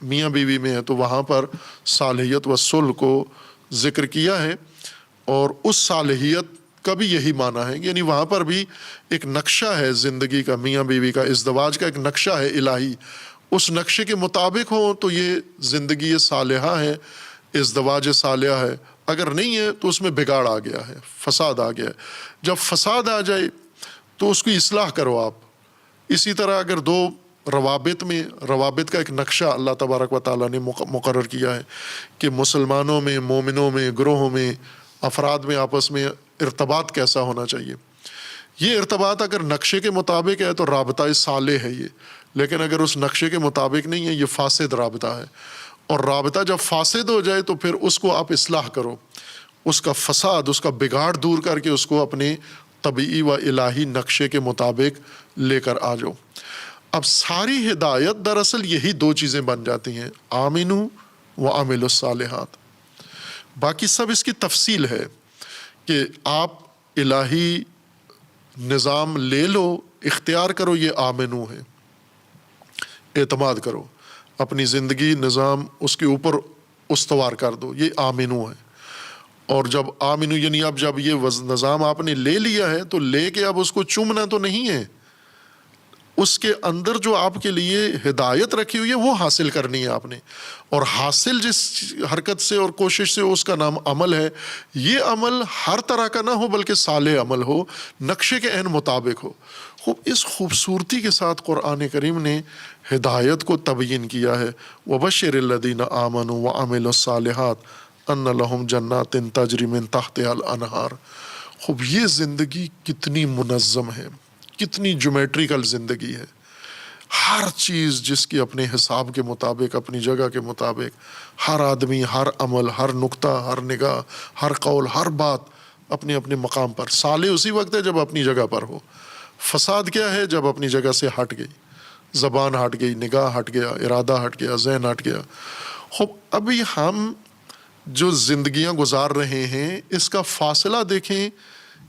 میاں بیوی میں ہے، تو وہاں پر صالحیت و صلح کو ذکر کیا ہے، اور اس صالحیت کا بھی یہی معنی ہے، یعنی وہاں پر بھی ایک نقشہ ہے زندگی کا، میاں بیوی کا ازدواج کا ایک نقشہ ہے الہی، اس نقشے کے مطابق ہو تو یہ زندگی صالحہ ہے، ازدواج صالحہ ہے، اگر نہیں ہے تو اس میں بگاڑ آ گیا ہے، فساد آ گیا ہے۔ جب فساد آ جائے تو اس کی اصلاح کرو آپ۔ اسی طرح اگر دو روابط میں، روابط کا ایک نقشہ اللہ تبارک و تعالیٰ نے مقرر کیا ہے کہ مسلمانوں میں، مومنوں میں، گروہوں میں، افراد میں آپس میں ارتباط کیسا ہونا چاہیے، یہ ارتباط اگر نقشے کے مطابق ہے تو رابطہ صالح ہے یہ، لیکن اگر اس نقشے کے مطابق نہیں ہے، یہ فاسد رابطہ ہے۔ اور رابطہ جب فاسد ہو جائے تو پھر اس کو آپ اصلاح کرو، اس کا فساد، اس کا بگاڑ دور کر کے اس کو اپنے طبعی و الہی نقشے کے مطابق لے کر آ جاؤ۔ اب ساری ہدایت دراصل یہی دو چیزیں بن جاتی ہیں، آمنو و عاملوا الصالحات۔ باقی سب اس کی تفصیل ہے کہ آپ الہی نظام لے لو، اختیار کرو، یہ آمنو ہے، اعتماد کرو، اپنی زندگی نظام اس کے اوپر استوار کر دو، یہ آمنو ہے۔ اور جب آمنو یعنی اب جب یہ نظام آپ نے لے لیا ہے تو لے کے اب اس کو چومنا تو نہیں ہے، اس کے اندر جو آپ کے لیے ہدایت رکھی ہوئی ہے وہ حاصل کرنی ہے آپ نے، اور حاصل جس حرکت سے اور کوشش سے اس کا نام عمل ہے۔ یہ عمل ہر طرح کا نہ ہو بلکہ صالح عمل ہو، نقشے کے عین مطابق ہو۔ خوب اس خوبصورتی کے ساتھ قرآن کریم نے ہدایت کو تبیین کیا ہے۔ وَبَشِّرِ الَّذِينَ آمَنُوا وَعَمِلُوا الصَّالِحَاتِ أَنَّ لَهُمْ جَنَّاتٍ تَجْرِي مِن تَحْتِهَا الْأَنْهَارُ۔ خوب یہ زندگی کتنی منظم ہے، کتنی جیومیٹریکل زندگی ہے، ہر چیز جس کی اپنے حساب کے مطابق، اپنی جگہ کے مطابق، ہر آدمی، ہر عمل، ہر نقطہ، ہر نگاہ، ہر قول، ہر بات اپنے اپنے مقام پر۔ صالح اسی وقت ہے جب اپنی جگہ پر ہو۔ فساد کیا ہے؟ جب اپنی جگہ سے ہٹ گئی، زبان ہٹ گئی، نگاہ ہٹ گیا، ارادہ ہٹ گیا، ذہن ہٹ گیا۔ خوب ابھی ہم جو زندگیاں گزار رہے ہیں اس کا فاصلہ دیکھیں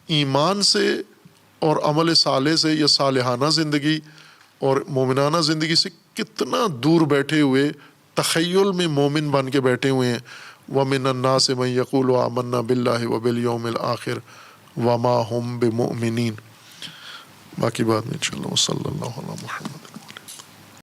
ایمان سے اور عمل صالح سے، یا صالحانہ زندگی اور مومنانہ زندگی سے کتنا دور بیٹھے ہوئے، تخیل میں مومن بن کے بیٹھے ہوئے ہیں۔ وَمِنَ النَّاسِ مَن يَقُولُ آمَنَّا بِاللَّهِ وَبِالْيَوْمِ الْآخِرِ وَمَا هُمْ بِمُؤْمِنِينَ۔ باقی بعد میں انشاءاللہ۔ صلی اللہ علیہ محمد۔